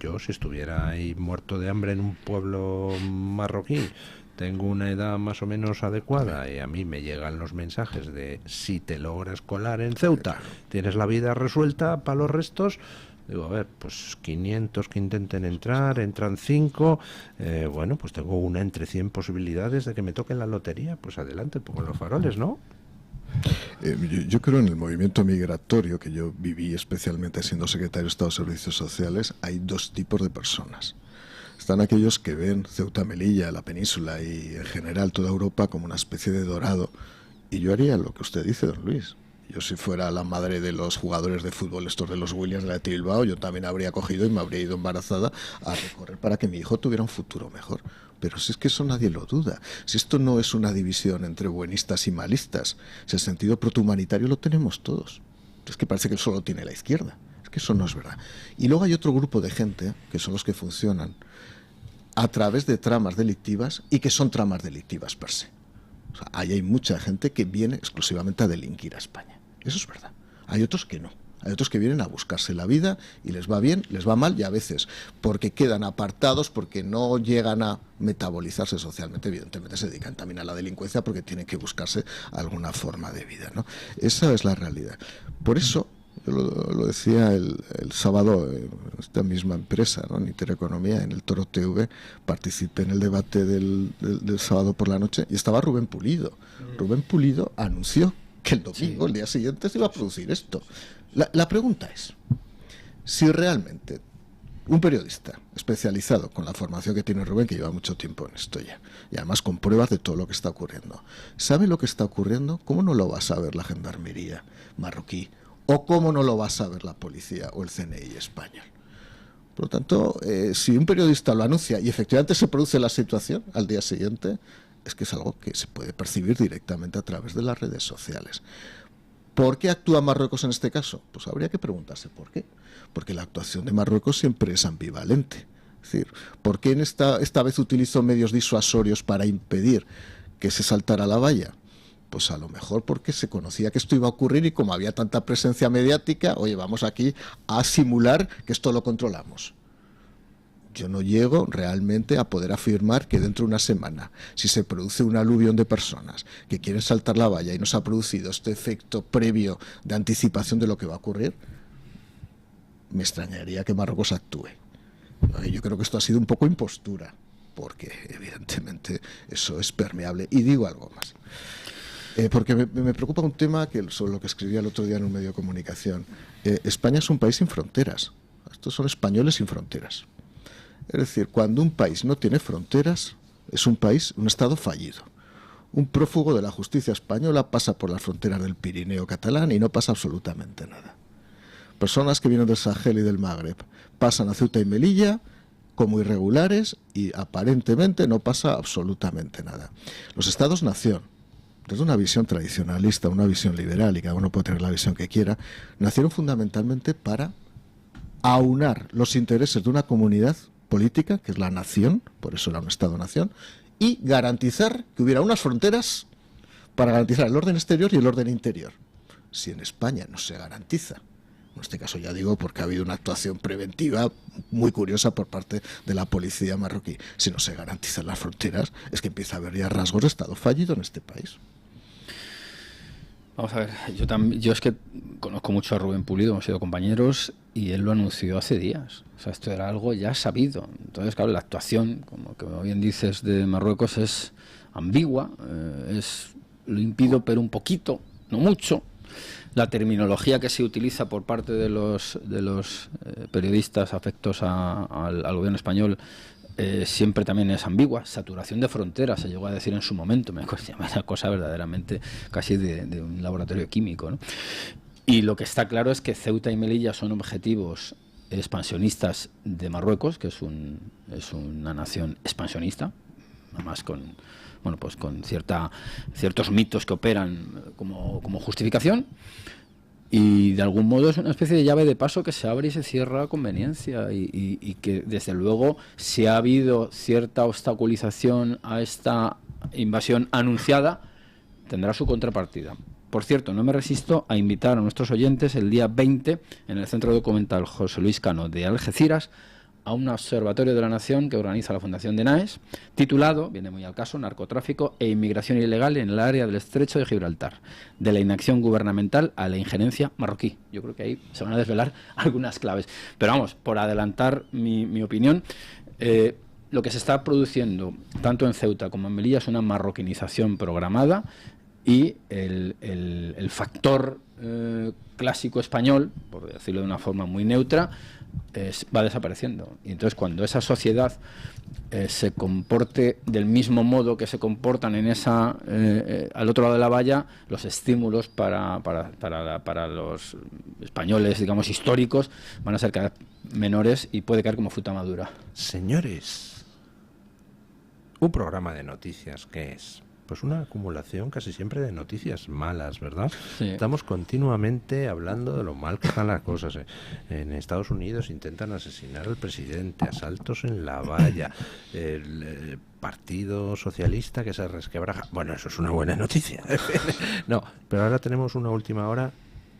Yo, si estuviera ahí muerto de hambre en un pueblo marroquí, tengo una edad más o menos adecuada y a mí me llegan los mensajes de si te logras colar en Ceuta, tienes la vida resuelta para los restos. Digo, a ver, pues 500 que intenten entrar, entran 5, bueno, pues tengo una entre 100 posibilidades de que me toquen la lotería, pues adelante, pongo los faroles, ¿no?
Yo creo en el movimiento migratorio que yo viví, especialmente siendo secretario de Estado de Servicios Sociales. Hay dos tipos de personas. Están aquellos que ven Ceuta, Melilla, la península y en general toda Europa como una especie de dorado. Y yo haría lo que usted dice, don Luis. Yo, si fuera la madre de los jugadores de fútbol, estos de los Williams de la de Bilbao, yo también habría cogido y me habría ido embarazada a recorrer para que mi hijo tuviera un futuro mejor. Pero si es que eso nadie lo duda. Si esto no es una división entre buenistas y malistas, si el sentido protohumanitario lo tenemos todos. Es que parece que solo tiene la izquierda. Es que eso no es verdad. Y luego hay otro grupo de gente, que son los que funcionan a través de tramas delictivas y que son tramas delictivas per se. O sea, ahí hay mucha gente que viene exclusivamente a delinquir a España. Eso es verdad. Hay otros que no. Hay otros que vienen a buscarse la vida y les va bien, les va mal, y a veces porque quedan apartados, porque no llegan a metabolizarse socialmente, evidentemente se dedican también a la delincuencia porque tienen que buscarse alguna forma de vida, ¿no? Esa es la realidad. Por eso Yo lo decía el sábado en esta misma empresa, ¿no? En Intereconomía, en el Toro TV, participé en el debate del sábado por la noche y estaba Rubén Pulido. Rubén Pulido anunció que el domingo, el día siguiente, se iba a producir esto. La pregunta es, si realmente un periodista especializado con la formación que tiene Rubén, que lleva mucho tiempo en esto ya, y además con pruebas de todo lo que está ocurriendo, ¿sabe lo que está ocurriendo? ¿Cómo no lo va a saber la gendarmería marroquí? ¿O cómo no lo va a saber la policía o el CNI español? Por lo tanto, si un periodista lo anuncia y efectivamente se produce la situación al día siguiente, es que es algo que se puede percibir directamente a través de las redes sociales. ¿Por qué actúa Marruecos en este caso? Pues habría que preguntarse por qué. Porque la actuación de Marruecos siempre es ambivalente. Es decir, ¿por qué esta vez utilizó medios disuasorios para impedir que se saltara la valla? Pues a lo mejor porque se conocía que esto iba a ocurrir y como había tanta presencia mediática, oye, vamos aquí a simular que esto lo controlamos. Yo no llego realmente a poder afirmar que dentro de una semana, si se produce un aluvión de personas que quieren saltar la valla y no se ha producido este efecto previo de anticipación de lo que va a ocurrir, me extrañaría que Marruecos actúe. Yo creo que esto ha sido un poco impostura, porque evidentemente eso es permeable. Y digo algo más. Porque me preocupa un tema sobre lo que escribía el otro día en un medio de comunicación. España es un país sin fronteras. Estos son españoles sin fronteras. Es decir, cuando un país no tiene fronteras, es un estado fallido. Un prófugo de la justicia española pasa por las fronteras del Pirineo catalán y no pasa absolutamente nada. Personas que vienen del Sahel y del Magreb pasan a Ceuta y Melilla como irregulares y aparentemente no pasa absolutamente nada. Los estados-nación, desde una visión tradicionalista, una visión liberal, y cada uno puede tener la visión que quiera, nacieron fundamentalmente para aunar los intereses de una comunidad política, que es la nación, por eso era un Estado-nación, y garantizar que hubiera unas fronteras para garantizar el orden exterior y el orden interior. Si en España no se garantiza, en este caso ya digo porque ha habido una actuación preventiva muy curiosa por parte de la policía marroquí, si no se garantizan las fronteras, es que empieza a haber ya rasgos de Estado fallido en este país.
Vamos a ver, yo es que conozco mucho a Rubén Pulido, hemos sido compañeros y él lo anunció hace días. O sea, esto era algo ya sabido. Entonces, claro, la actuación, como bien dices, de Marruecos es ambigua, es limpio pero un poquito, no mucho. La terminología que se utiliza por parte de los periodistas afectos al gobierno español siempre también es ambigua. Saturación de fronteras se llegó a decir en su momento, me llama una cosa verdaderamente casi de un laboratorio químico, ¿no? Y lo que está claro es que Ceuta y Melilla son objetivos expansionistas de Marruecos, que es una nación expansionista, además con ciertos mitos que operan como justificación. Y de algún modo es una especie de llave de paso que se abre y se cierra a conveniencia y que desde luego si ha habido cierta obstaculización a esta invasión anunciada tendrá su contrapartida. Por cierto, no me resisto a invitar a nuestros oyentes el día 20 en el Centro Documental José Luis Cano de Algeciras a un observatorio de la Nación que organiza la Fundación de Naes, titulado, viene muy al caso, Narcotráfico e inmigración ilegal en el área del Estrecho de Gibraltar, de la inacción gubernamental a la injerencia marroquí. Yo creo que ahí se van a desvelar algunas claves. Pero vamos, por adelantar mi opinión, lo que se está produciendo tanto en Ceuta como en Melilla es una marroquinización programada y el factor clásico español, por decirlo de una forma muy neutra, va desapareciendo. Y entonces cuando esa sociedad se comporte del mismo modo que se comportan en al otro lado de la valla, los estímulos para los españoles, digamos, históricos, van a ser cada vez menores y puede caer como fruta madura.
Señores, un programa de noticias, ¿qué es? Pues una acumulación casi siempre de noticias malas, ¿verdad?
Sí.
Estamos continuamente hablando de lo mal que están las cosas. En Estados Unidos intentan asesinar al presidente, asaltos en la valla, el Partido Socialista que se resquebraja. Bueno, eso es una buena noticia. No, pero ahora tenemos una última hora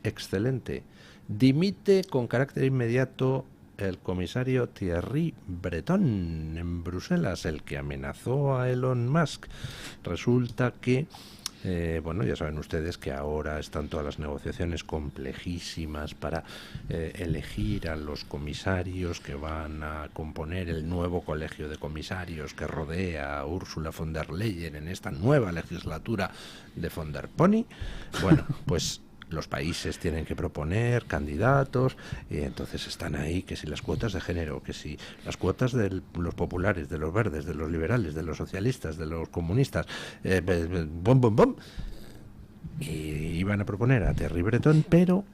excelente. Dimite con carácter inmediato el comisario Thierry Breton en Bruselas, el que amenazó a Elon Musk. Resulta que Bueno, ya saben ustedes que ahora están todas las negociaciones complejísimas para elegir a los comisarios que van a componer el nuevo colegio de comisarios que rodea a Ursula von der Leyen en esta nueva legislatura de von der Pony. Bueno, pues los países tienen que proponer candidatos y entonces están ahí que si las cuotas de género, que si las cuotas de los populares, de los verdes, de los liberales, de los socialistas, de los comunistas, bom, bom, bom. Y iban a proponer a Thierry Breton, pero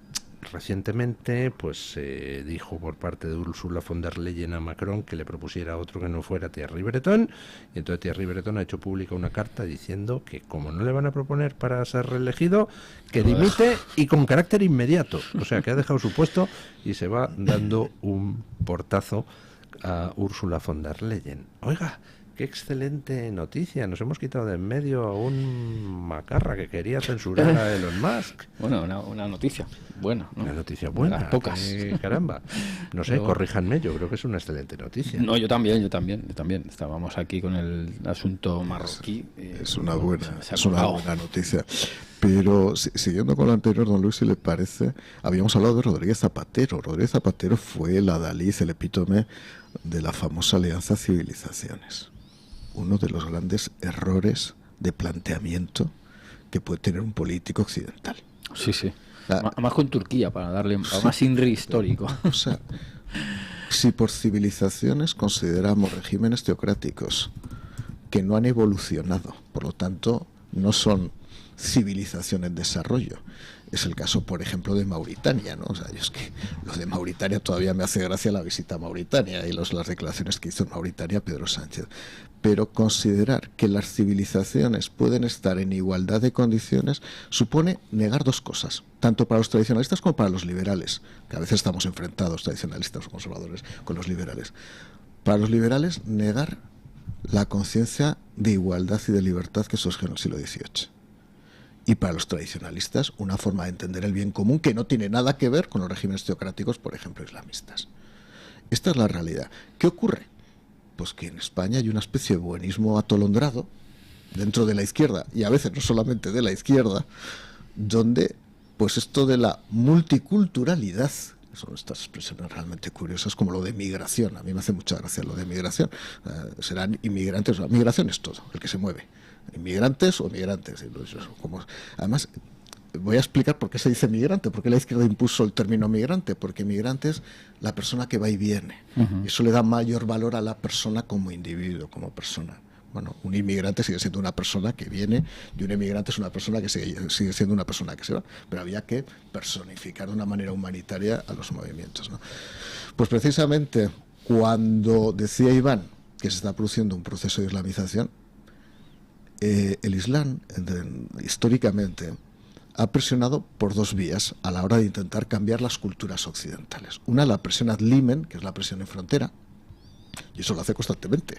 recientemente pues dijo por parte de Ursula von der Leyen a Macron que le propusiera otro que no fuera Thierry Breton, y entonces Thierry Breton ha hecho pública una carta diciendo que como no le van a proponer para ser reelegido, que dimite y con carácter inmediato, o sea que ha dejado su puesto y se va dando un portazo a Ursula von der Leyen. Oiga, qué excelente noticia. Nos hemos quitado de en medio a un macarra que quería censurar a Elon Musk.
Bueno, una noticia buena, ¿no?
Una noticia buena.
Las pocas.
Caramba. No sé, pero corríjanme, yo creo que es una excelente noticia.
No, yo también. Estábamos aquí con el asunto marroquí.
Es una buena noticia. Pero siguiendo con lo anterior, don Luis, si le parece, habíamos hablado de Rodríguez Zapatero. Rodríguez Zapatero fue el adalid, el epítome de la famosa Alianza Civilizaciones. Uno de los grandes errores de planteamiento que puede tener un político occidental.
Sí. Más con Turquía, para darle más INRI histórico.
O sea, si por civilizaciones consideramos regímenes teocráticos que no han evolucionado, por lo tanto, no son civilización en desarrollo. Es el caso, por ejemplo, de Mauritania, ¿no? O sea, yo es que lo de Mauritania todavía me hace gracia la visita a Mauritania y las declaraciones que hizo en Mauritania Pedro Sánchez. Pero considerar que las civilizaciones pueden estar en igualdad de condiciones supone negar dos cosas, tanto para los tradicionalistas como para los liberales, que a veces estamos enfrentados, tradicionalistas o conservadores, con los liberales. Para los liberales, negar la conciencia de igualdad y de libertad que surgió en el siglo XVIII. Y para los tradicionalistas, una forma de entender el bien común que no tiene nada que ver con los regímenes teocráticos, por ejemplo, islamistas. Esta es la realidad. ¿Qué ocurre? Pues que en España hay una especie de buenismo atolondrado dentro de la izquierda, y a veces no solamente de la izquierda, donde pues esto de la multiculturalidad, son estas expresiones realmente curiosas como lo de migración. A mí me hace mucha gracia lo de migración. Serán inmigrantes, o sea, migración es todo, el que se mueve. Inmigrantes o migrantes. Además, voy a explicar por qué se dice migrante, por qué la izquierda impuso el término migrante, porque migrante es la persona que va y viene. Uh-huh. Eso le da mayor valor a la persona como individuo, como persona. Bueno, un inmigrante sigue siendo una persona que viene y un emigrante es una persona que sigue siendo una persona que se va, pero había que personificar de una manera humanitaria a los movimientos, ¿no? Pues precisamente cuando decía Iván que se está produciendo un proceso de islamización, el Islam históricamente ha presionado por dos vías a la hora de intentar cambiar las culturas occidentales. Una, la presión ad limen, que es la presión en frontera, y eso lo hace constantemente.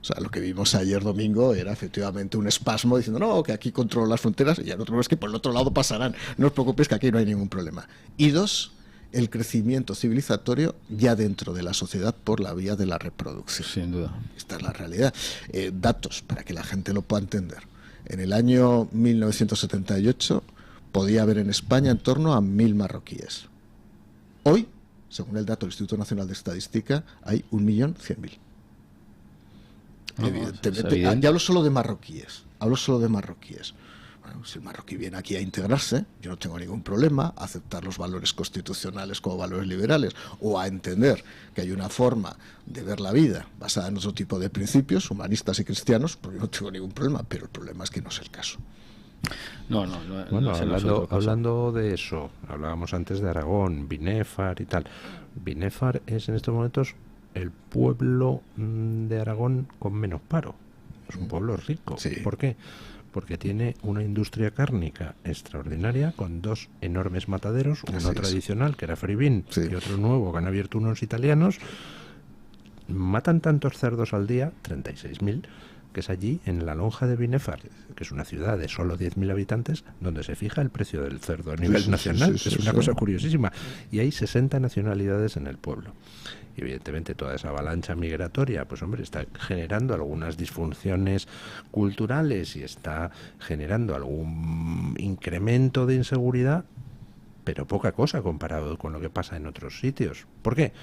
O sea, lo que vimos ayer domingo era efectivamente un espasmo diciendo, no, que aquí controlo las fronteras, y ya no es que por el otro lado pasarán, no os preocupéis que aquí no hay ningún problema. Y dos, el crecimiento civilizatorio ya dentro de la sociedad por la vía de la reproducción.
Sin duda.
Esta es la realidad. Datos, para que la gente lo pueda entender. En el año 1978 podía haber en España en torno a 1.000 marroquíes. Hoy, según el dato del Instituto Nacional de Estadística, hay 1.100.000. Evidentemente, ya hablo solo de marroquíes. Bueno, si el marroquí viene aquí a integrarse, yo no tengo ningún problema a aceptar los valores constitucionales como valores liberales o a entender que hay una forma de ver la vida basada en otro tipo de principios humanistas y cristianos, pues yo no tengo ningún problema, pero el problema es que no es el caso.
No,
bueno, hablando de eso, hablábamos antes de Aragón, Binéfar y tal. Binéfar es en estos momentos el pueblo de Aragón con menos paro. Es un pueblo rico.
Sí.
¿Por qué? Porque tiene una industria cárnica extraordinaria con dos enormes mataderos, uno tradicional que era Fribín y otro nuevo que han abierto unos italianos. Matan tantos cerdos al día, 36.000, que es allí en la Lonja de Binefar, que es una ciudad de solo 10.000 habitantes, donde se fija el precio del cerdo a nivel nacional. Es una cosa curiosísima. Y hay 60 nacionalidades en el pueblo. Y evidentemente toda esa avalancha migratoria, pues hombre, está generando algunas disfunciones culturales y está generando algún incremento de inseguridad, pero poca cosa comparado con lo que pasa en otros sitios. ¿Por qué?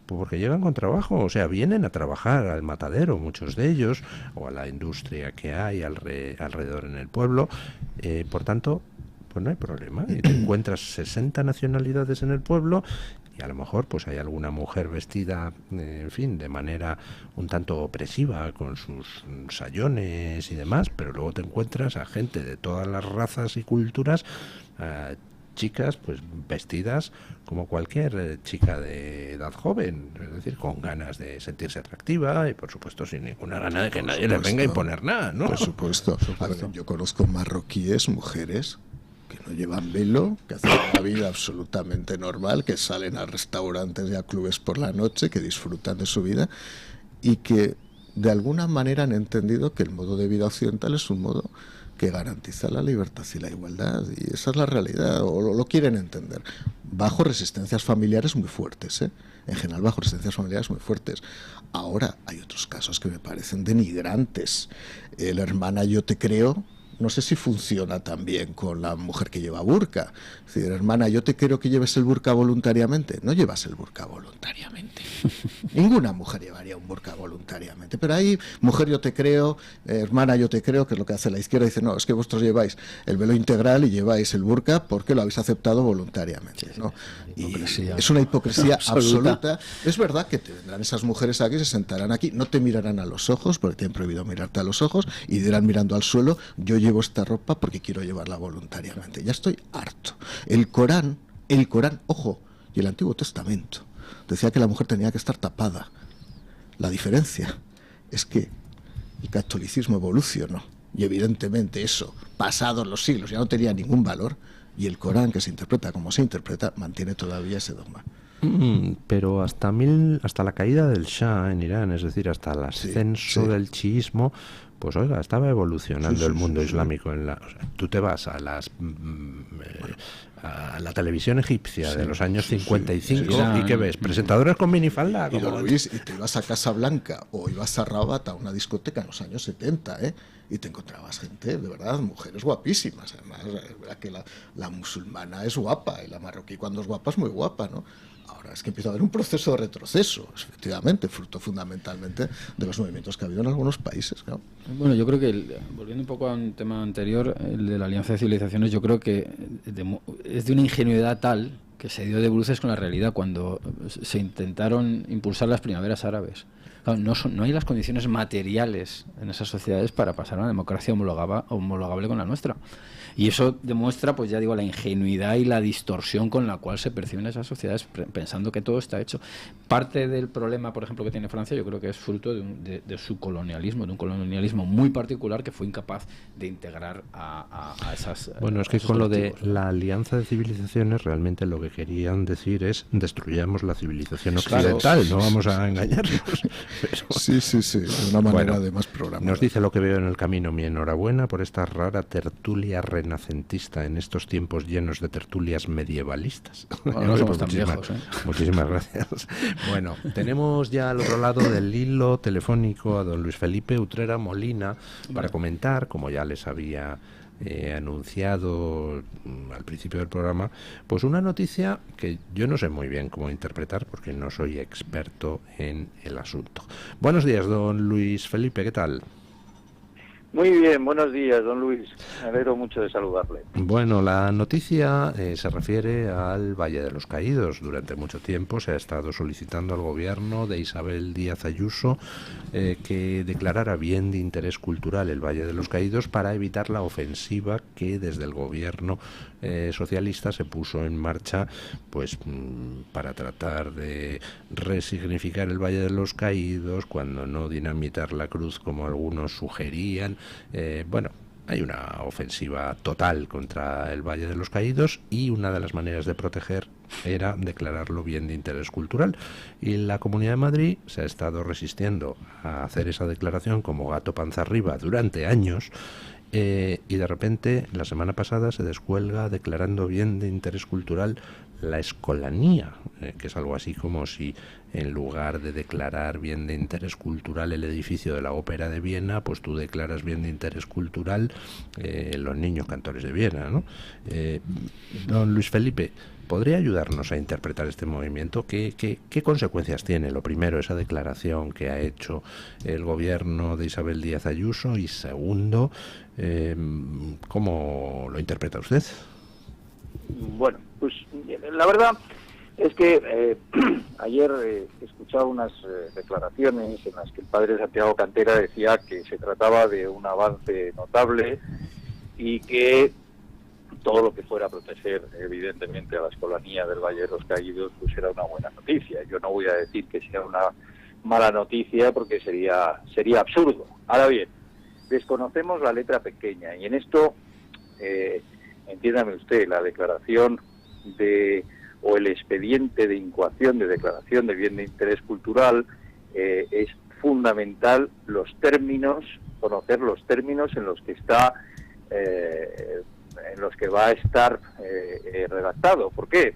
Pues porque llegan con trabajo, o sea, vienen a trabajar al matadero, muchos de ellos, o a la industria que hay alrededor en el pueblo. Por tanto, pues no hay problema. Y te encuentras 60 nacionalidades en el pueblo y a lo mejor pues hay alguna mujer vestida, en fin, de manera un tanto opresiva, con sus sayones y demás, pero luego te encuentras a gente de todas las razas y culturas, chicas pues vestidas como cualquier chica de edad joven, es decir, con ganas de sentirse atractiva y por supuesto sin ninguna gana de que nadie les venga a imponer nada, ¿no?
Por supuesto. A ver, yo conozco marroquíes, mujeres que no llevan velo, que hacen una vida absolutamente normal, que salen a restaurantes y a clubes por la noche, que disfrutan de su vida y que de alguna manera han entendido que el modo de vida occidental es un modo que garantiza la libertad y la igualdad, y esa es la realidad, o lo quieren entender, bajo resistencias familiares muy fuertes, en general bajo resistencias familiares muy fuertes. Ahora hay otros casos que me parecen denigrantes. La hermana yo te creo, no sé si funciona también con la mujer que lleva burka. Es decir, hermana, yo te creo que lleves el burka voluntariamente. No llevas el burka voluntariamente. Ninguna mujer llevaría un burka voluntariamente. Pero ahí, mujer, yo te creo, hermana, yo te creo, que es lo que hace la izquierda. Dice, no, es que vosotros lleváis el velo integral y lleváis el burka porque lo habéis aceptado voluntariamente, ¿no? Y es una hipocresía absoluta. Es verdad que te vendrán esas mujeres aquí, se sentarán aquí, no te mirarán a los ojos porque te han prohibido mirarte a los ojos y dirán mirando al suelo, yo llevo esta ropa porque quiero llevarla voluntariamente. Ya estoy harto. El Corán, ojo, y el Antiguo Testamento decía que la mujer tenía que estar tapada. La diferencia es que el catolicismo evolucionó y evidentemente eso, pasados los siglos, ya no tenía ningún valor, y el Corán, que se interpreta como se interpreta, mantiene todavía ese dogma.
Pero hasta la caída del Shah en Irán, es decir, hasta el ascenso del chiismo, pues oiga, estaba evolucionando el mundo islámico. O sea, tú te vas a la televisión egipcia de los años 55 y ¿qué ves? Presentadores con minifalda.
Y te ibas a Casablanca o ibas a Rabat, a una discoteca en los años 70, y te encontrabas gente, de verdad, mujeres guapísimas. Además, es verdad que la musulmana es guapa y la marroquí, cuando es guapa, es muy guapa, ¿no? Ahora es que empieza a haber un proceso de retroceso, efectivamente, fruto fundamentalmente de los movimientos que ha habido en algunos países, ¿no?
Bueno, yo creo que, volviendo un poco a un tema anterior, el de la Alianza de Civilizaciones, yo creo que es de una ingenuidad tal que se dio de bruces con la realidad cuando se intentaron impulsar las primaveras árabes. Claro, no hay las condiciones materiales en esas sociedades para pasar a una democracia homologable con la nuestra. Y eso demuestra, pues ya digo, la ingenuidad y la distorsión con la cual se perciben esas sociedades pensando que todo está hecho. Parte del problema, por ejemplo, que tiene Francia, yo creo que es fruto de su colonialismo, de un colonialismo muy particular que fue incapaz de integrar a esas...
Bueno, es que con lo de la Alianza de Civilizaciones realmente lo que querían decir es destruyamos la civilización occidental, no vamos a engañarnos. Pero,
sí, de una manera de más programa.
Nos dice Lo que veo en el camino: mi enhorabuena por esta rara tertulia renacentista en estos tiempos llenos de tertulias medievalistas.
Bueno, no somos tan viejos,
Muchísimas gracias. Bueno, tenemos ya al otro lado del hilo telefónico a don Luis Felipe Utrera Molina para comentar, como ya les había anunciado al principio del programa, pues una noticia que yo no sé muy bien cómo interpretar porque no soy experto en el asunto. Buenos días, don Luis Felipe, ¿qué tal?
Muy bien, buenos días, don Luis. Me alegro mucho de saludarle.
Bueno, la noticia se refiere al Valle de los Caídos. Durante mucho tiempo se ha estado solicitando al gobierno de Isabel Díaz Ayuso que declarara bien de interés cultural el Valle de los Caídos para evitar la ofensiva que desde el gobierno socialista se puso en marcha, pues para tratar de resignificar el Valle de los Caídos, cuando no dinamitar la cruz como algunos sugerían. Bueno, hay una ofensiva total contra el Valle de los Caídos y una de las maneras de proteger era declararlo bien de interés cultural. Y la Comunidad de Madrid se ha estado resistiendo a hacer esa declaración como gato panza arriba durante años. Y de repente, la semana pasada se descuelga declarando bien de interés cultural la Escolanía, que es algo así como si en lugar de declarar bien de interés cultural el edificio de la Ópera de Viena, pues tú declaras bien de interés cultural los niños cantores de Viena, ¿no? Don Luis Felipe, ¿podría ayudarnos a interpretar este movimiento? ¿Qué consecuencias tiene? Lo primero, esa declaración que ha hecho el gobierno de Isabel Díaz Ayuso, y segundo, ¿cómo lo interpreta usted?
Bueno, pues la verdad es que ayer escuchaba unas declaraciones en las que el padre Santiago Cantera decía que se trataba de un avance notable y que todo lo que fuera a proteger evidentemente a la Escolanía del Valle de los Caídos pues era una buena noticia. Yo no voy a decir que sea una mala noticia porque sería absurdo. Ahora bien, desconocemos la letra pequeña y en esto entiéndame usted, la declaración o el expediente de incoación de declaración de bien de interés cultural es fundamental conocer los términos en los que está en los que va a estar redactado. ¿Por qué?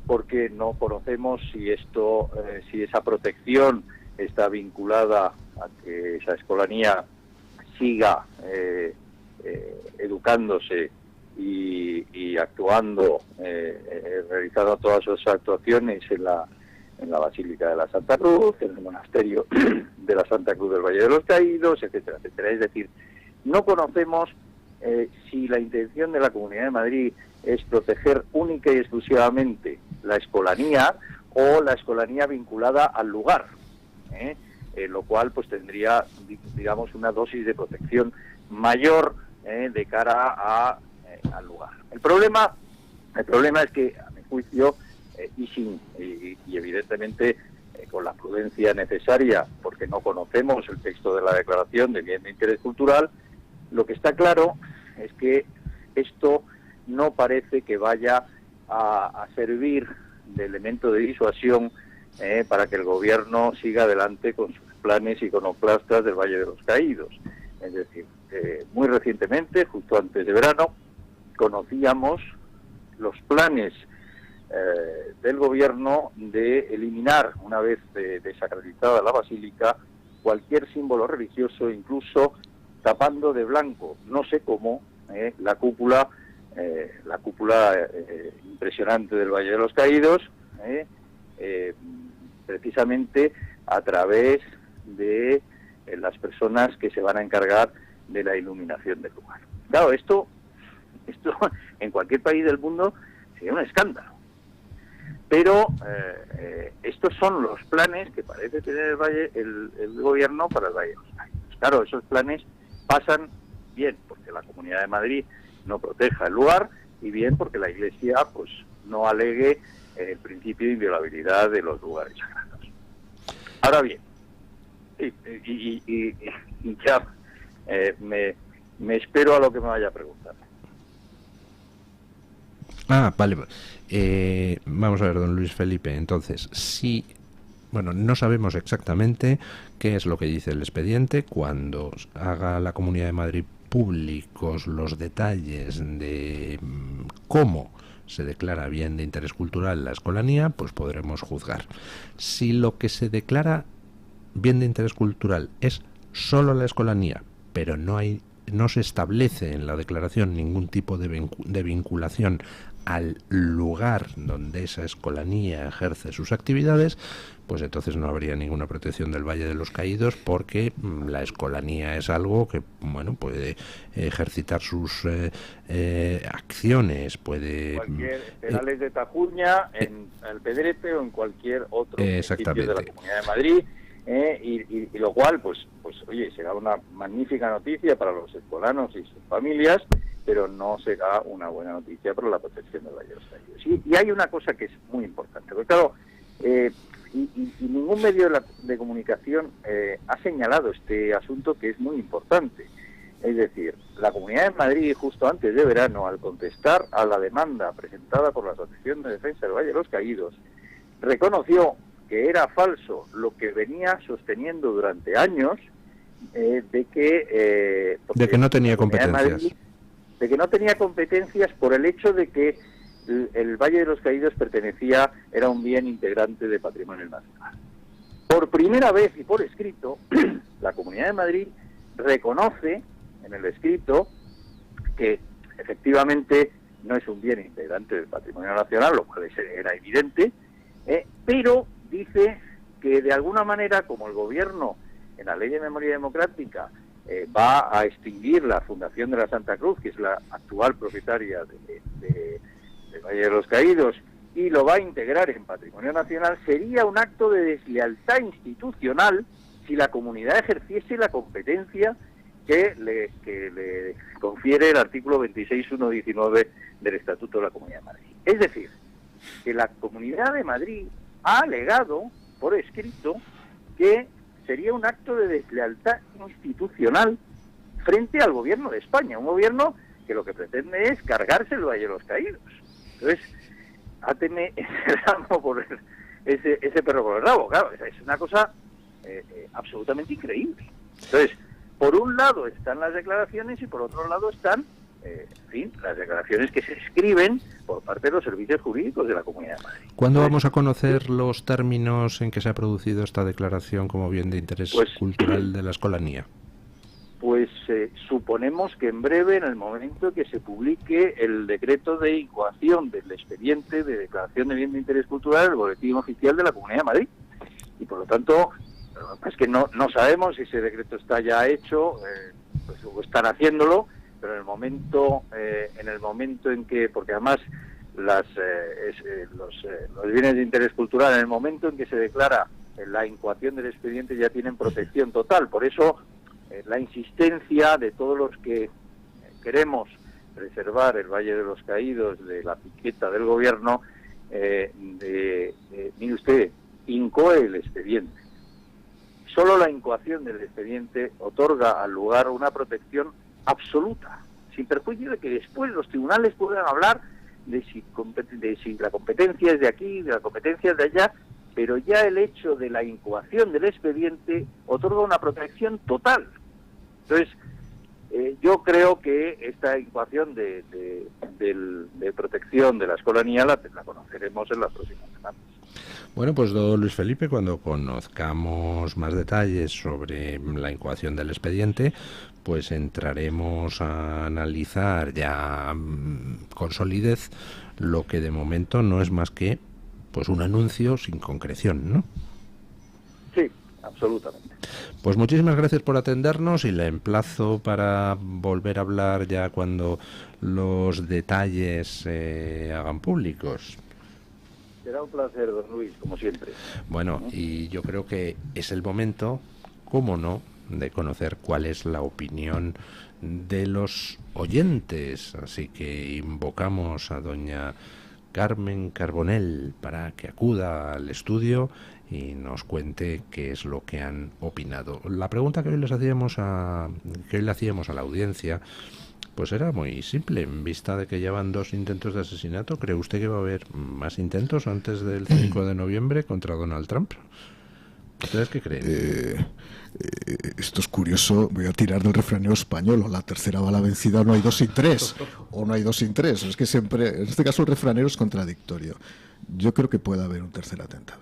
Porque no conocemos si esa protección está vinculada a que esa Escolanía siga educándose y actuando, realizando todas sus actuaciones en la Basílica de la Santa Cruz, en el monasterio de la Santa Cruz del Valle de los Caídos, etcétera, etcétera. Es decir, no conocemos si la intención de la Comunidad de Madrid es proteger única y exclusivamente la Escolanía o la Escolanía vinculada al lugar, lo cual pues tendría, digamos, una dosis de protección mayor de cara al lugar. El problema es que, a mi juicio, y evidentemente con la prudencia necesaria, porque no conocemos el texto de la declaración de bien de interés cultural, lo que está claro es que esto no parece que vaya a servir de elemento de disuasión para que el gobierno siga adelante con sus planes iconoclastas del Valle de los Caídos. Es decir, muy recientemente, justo antes de verano, conocíamos los planes del gobierno de eliminar, una vez desacreditada la basílica, cualquier símbolo religioso, incluso tapando de blanco, no sé cómo, la cúpula impresionante del Valle de los Caídos, precisamente a través de las personas que se van a encargar de la iluminación del lugar. Claro, esto en cualquier país del mundo sería un escándalo. Pero estos son los planes que parece tener el gobierno para el Valle de los Caídos. Claro, esos planes pasan bien porque la Comunidad de Madrid no proteja el lugar y bien porque la Iglesia pues no alegue el principio de inviolabilidad de los lugares sagrados. Ahora bien, y ya me espero a lo que me vaya a preguntar.
Vale. Vamos a ver, don Luis Felipe. Entonces, sí, bueno, no sabemos exactamente qué es lo que dice el expediente. Cuando haga la Comunidad de Madrid públicos los detalles de cómo se declara bien de interés cultural la Escolanía, pues podremos juzgar. Si lo que se declara bien de interés cultural es solo la Escolanía, pero no se establece en la declaración ningún tipo de vinculación al lugar donde esa Escolanía ejerce sus actividades, pues entonces no habría ninguna protección del Valle de los Caídos, porque la Escolanía es algo que, bueno, puede ejercitar sus acciones, puede...
Cualquier Perales de Tajuña, en el Pedrete o en cualquier otro sitio de la Comunidad de Madrid, y lo cual, pues oye, será una magnífica noticia para los escolanos y sus familias, pero no será una buena noticia para la protección del Valle de los Caídos. Y hay una cosa que es muy importante, porque claro, y ningún medio de comunicación ha señalado este asunto que es muy importante. Es decir, la Comunidad de Madrid, justo antes de verano, al contestar a la demanda presentada por la Asociación de Defensa del Valle de los Caídos, reconoció que era falso lo que venía sosteniendo durante años, de que
no tenía competencias.
De que no tenía competencias por el hecho de que el Valle de los Caídos era un bien integrante de patrimonio nacional. Por primera vez y por escrito, la Comunidad de Madrid reconoce en el escrito que efectivamente no es un bien integrante del patrimonio nacional, lo cual era evidente, pero dice que de alguna manera, como el gobierno en la Ley de Memoria Democrática va a extinguir la Fundación de la Santa Cruz, que es la actual propietaria de Valle de los Caídos, y lo va a integrar en patrimonio nacional, sería un acto de deslealtad institucional si la comunidad ejerciese la competencia que le confiere el artículo 26.1.19 del Estatuto de la Comunidad de Madrid. Es decir, que la Comunidad de Madrid ha alegado por escrito que sería un acto de deslealtad institucional frente al gobierno de España, un gobierno que lo que pretende es cargarse el Valle de los Caídos. Entonces, áteme ese ramo por ese perro por el rabo, claro, es una cosa absolutamente increíble. Entonces, por un lado están las declaraciones y por otro lado están, las declaraciones que se escriben por parte de los servicios jurídicos de la Comunidad de Madrid.
¿Cuándo vamos a conocer los términos en que se ha producido esta declaración como bien de interés cultural de la Escolanía?
Pues suponemos que en breve, en el momento que se publique el decreto de incoación del expediente de declaración de bien de interés cultural en el Boletín Oficial de la Comunidad de Madrid. Y por lo tanto, es que no sabemos si ese decreto está ya hecho, o están haciéndolo, pero en el momento en que, porque además los bienes de interés cultural, en el momento en que se declara la incoación del expediente, ya tienen protección total. Por eso la insistencia de todos los que queremos preservar el Valle de los Caídos de la piqueta del gobierno, mire usted, incoe el expediente. Solo la incoación del expediente otorga al lugar una protección absoluta, sin perjuicio de que después los tribunales puedan hablar de si la competencia es de aquí, de la competencia es de allá, pero ya el hecho de la incoación del expediente otorga una protección total. Entonces, yo creo que esta incoación de protección de la Escolanía la conoceremos en las próximas semanas.
Bueno, pues don Luis Felipe, cuando conozcamos más detalles sobre la incoación del expediente, pues entraremos a analizar ya con solidez lo que de momento no es más que pues un anuncio sin concreción, ¿no?
Sí, absolutamente.
Pues muchísimas gracias por atendernos y le emplazo para volver a hablar ya cuando los detalles se hagan públicos.
Será un placer, don Luis, como siempre.
Bueno, y yo creo que es el momento, cómo no, de conocer cuál es la opinión de los oyentes. Así que invocamos a doña Carmen Carbonell para que acuda al estudio y nos cuente qué es lo que han opinado. La pregunta que hoy le hacíamos a la audiencia, pues era muy simple. En vista de que llevan 2 intentos de asesinato, ¿cree usted que va a haber más intentos antes del 5 de noviembre contra Donald Trump? ¿Ustedes qué creen?
Esto es curioso. Voy a tirar del refranero español: o la tercera va la vencida, no hay 2 sin 3. O no hay 2 sin 3. Es que siempre, en este caso, el refranero es contradictorio. Yo creo que puede haber un tercer atentado.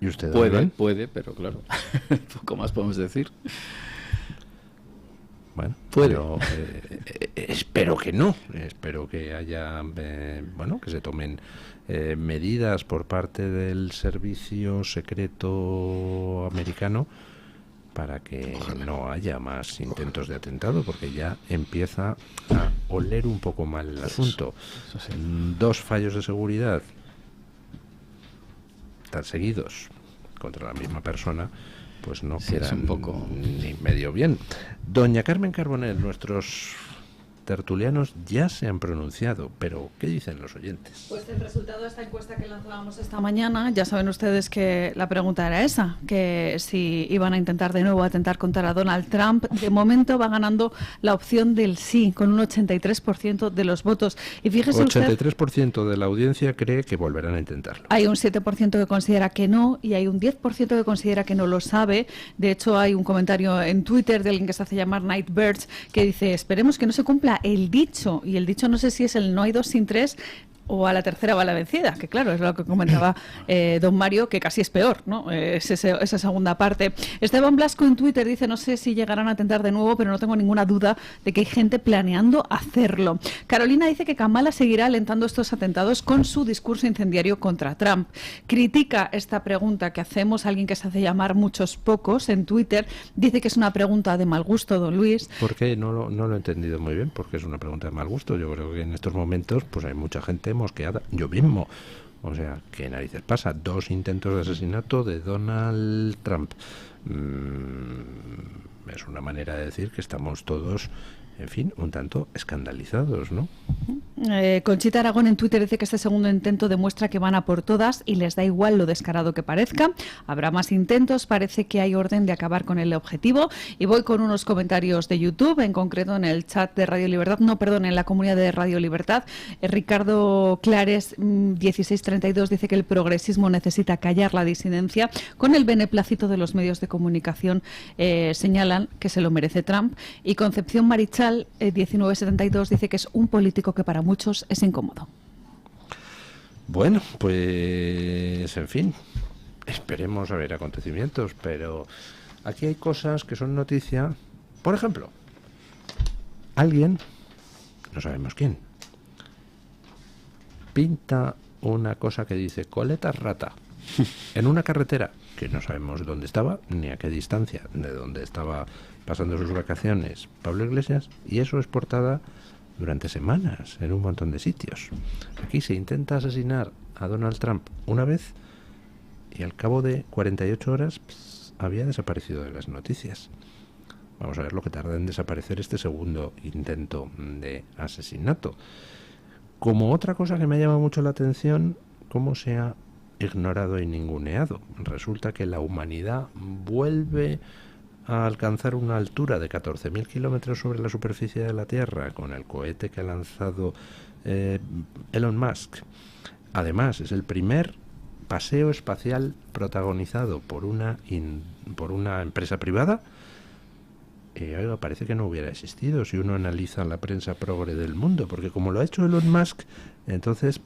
¿Y usted?
Puede, pero claro, poco más podemos decir.
Bueno,
puede.
Pero, espero que no. Espero que haya, que se tomen medidas por parte del servicio secreto americano para que no haya más intentos de atentado, porque ya empieza a oler un poco mal el asunto.
Eso sí.
2 fallos de seguridad tan seguidos contra la misma persona, pues no quedan
un poco
ni medio bien. Doña Carmen Carbonell, nuestros tertulianos ya se han pronunciado, pero ¿qué dicen los oyentes?
Pues el resultado de esta encuesta que lanzábamos esta mañana, ya saben ustedes que la pregunta era esa, que si iban a intentar de nuevo atentar contra Donald Trump. De momento va ganando la opción del sí, con un 83% de los votos. Y fíjese
83% de la audiencia cree que volverán a intentarlo.
Hay un 7% que considera que no y hay un 10% que considera que no lo sabe. De hecho, hay un comentario en Twitter de alguien que se hace llamar Nightbirds que dice: esperemos que no se cumpla el dicho. Y el dicho no sé si es el no hay dos sin tres, o a la tercera va la vencida, que claro, es lo que comentaba don Mario, que casi es peor, ¿no? Esa segunda parte. Esteban Blasco en Twitter dice: no sé si llegarán a atentar de nuevo, pero no tengo ninguna duda de que hay gente planeando hacerlo. Carolina dice que Kamala seguirá alentando estos atentados con su discurso incendiario contra Trump. Critica esta pregunta que hacemos, alguien que se hace llamar Muchos Pocos en Twitter, dice que es una pregunta de mal gusto, don Luis.
¿Por qué? No lo he entendido muy bien, porque es una pregunta de mal gusto. Yo creo que en estos momentos pues hay mucha gente mosqueada, yo mismo. O sea, ¿qué narices pasa? 2 intentos de asesinato de Donald Trump. Es una manera de decir que estamos todos, en fin, un tanto escandalizados, ¿no?
Conchita Aragón en Twitter dice que este segundo intento demuestra que van a por todas y les da igual lo descarado que parezca. Habrá más intentos, parece que hay orden de acabar con el objetivo. Y voy con unos comentarios de YouTube, en concreto en el chat de Radio Libertad, en la comunidad de Radio Libertad. Ricardo Clares 1632 dice que el progresismo necesita callar la disidencia. Con el beneplácito de los medios de comunicación señalan que se lo merece Trump. Y Concepción Marichal 1972 dice que es un político que para muchos es incómodo.
Bueno, pues en fin, esperemos a ver acontecimientos, pero aquí hay cosas que son noticia. Por ejemplo, alguien, no sabemos quién, pinta una cosa que dice Coleta Rata en una carretera que no sabemos dónde estaba ni a qué distancia de donde estaba pasando sus vacaciones Pablo Iglesias, y eso es portada durante semanas en un montón de sitios. Aquí se intenta asesinar a Donald Trump una vez y al cabo de 48 horas había desaparecido de las noticias. Vamos a ver lo que tarda en desaparecer este segundo intento de asesinato. Como otra cosa que me llama mucho la atención, cómo se ha ignorado y ninguneado. Resulta que la humanidad vuelve a alcanzar una altura de 14.000 kilómetros sobre la superficie de la Tierra con el cohete que ha lanzado Elon Musk. Además, es el primer paseo espacial protagonizado por una empresa privada. Oiga, parece que no hubiera existido si uno analiza la prensa progre del mundo, porque como lo ha hecho Elon Musk, entonces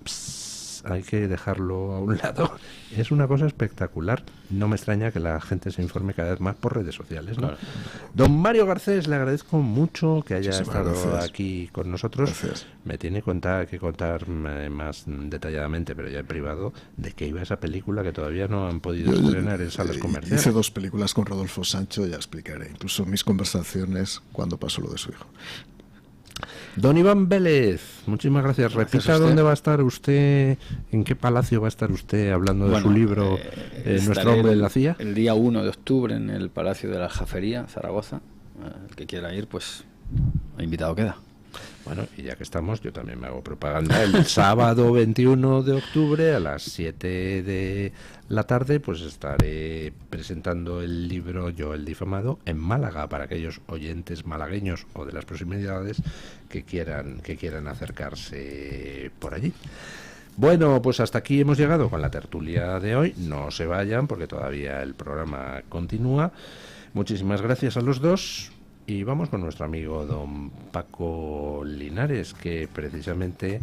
hay que dejarlo a un lado. Es una cosa espectacular. No me extraña que la gente se informe cada vez más por redes sociales, ¿no? Claro. Don Mario Garcés, le agradezco mucho que haya estado aquí con nosotros. Gracias. Me tiene que contar más detalladamente, pero ya en privado, de qué iba esa película que todavía no han podido estrenar en salas comerciales.
Hice 2 películas con Rodolfo Sancho, ya explicaré. Incluso mis conversaciones cuando pasó lo de su hijo.
Don Iván Vélez, muchísimas gracias. Repita dónde va a estar usted, en qué palacio va a estar usted hablando de su libro Nuestro hombre en la CIA.
El día 1 de octubre en el Palacio de la Aljafería, Zaragoza. El que quiera ir, pues invitado queda.
Bueno, y ya que estamos, yo también me hago propaganda. El sábado 21 de octubre a las 7 de la tarde, pues estaré presentando el libro Yo el difamado en Málaga, para aquellos oyentes malagueños o de las proximidades que quieran acercarse por allí. Bueno, pues hasta aquí hemos llegado con la tertulia de hoy. No se vayan porque todavía el programa continúa. Muchísimas gracias a los dos. Y vamos con nuestro amigo don Paco Linares, que precisamente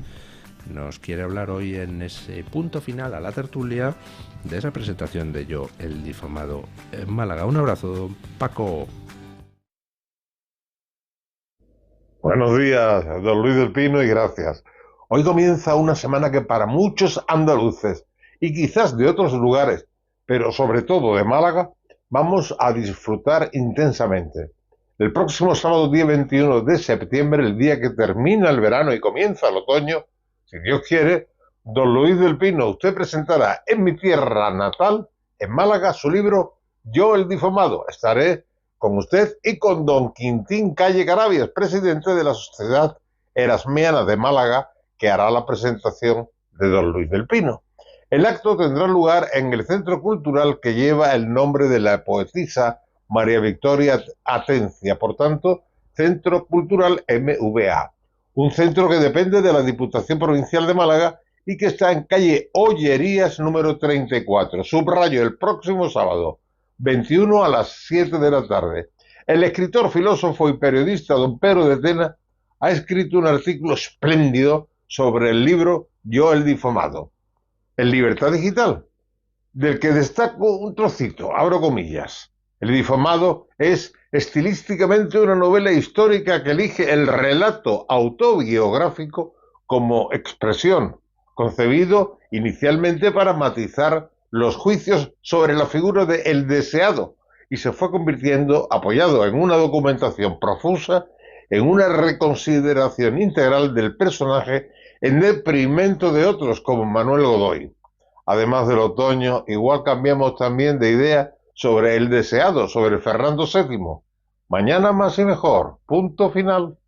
nos quiere hablar hoy en ese punto final a la tertulia de esa presentación de Yo el difamado en Málaga. Un abrazo, don Paco.
Buenos días, don Luis del Pino, y gracias. Hoy comienza una semana que para muchos andaluces y quizás de otros lugares, pero sobre todo de Málaga, vamos a disfrutar intensamente. El próximo sábado, día 21 de septiembre, el día que termina el verano y comienza el otoño, si Dios quiere, don Luis del Pino, usted presentará en mi tierra natal, en Málaga, su libro Yo el difamado. Estaré con usted y con don Quintín Calle Carabias, presidente de la Sociedad Erasmiana de Málaga, que hará la presentación de don Luis del Pino. El acto tendrá lugar en el centro cultural que lleva el nombre de la poetisa María Victoria Atencia, por tanto, Centro Cultural MVA, un centro que depende de la Diputación Provincial de Málaga y que está en calle Ollerías número 34. Subrayo, el próximo sábado, 21 a las 7 de la tarde. El escritor, filósofo y periodista don Pedro de Tena ha escrito un artículo espléndido sobre el libro Yo el difamado, en Libertad Digital, del que destaco un trocito, abro comillas. El difamado es estilísticamente una novela histórica que elige el relato autobiográfico como expresión, concebido inicialmente para matizar los juicios sobre la figura de El Deseado, y se fue convirtiendo, apoyado en una documentación profusa, en una reconsideración integral del personaje en detrimento de otros como Manuel Godoy. Además del otoño, igual cambiamos también de idea sobre El Deseado, sobre Fernando VII. Mañana más y mejor. Punto final.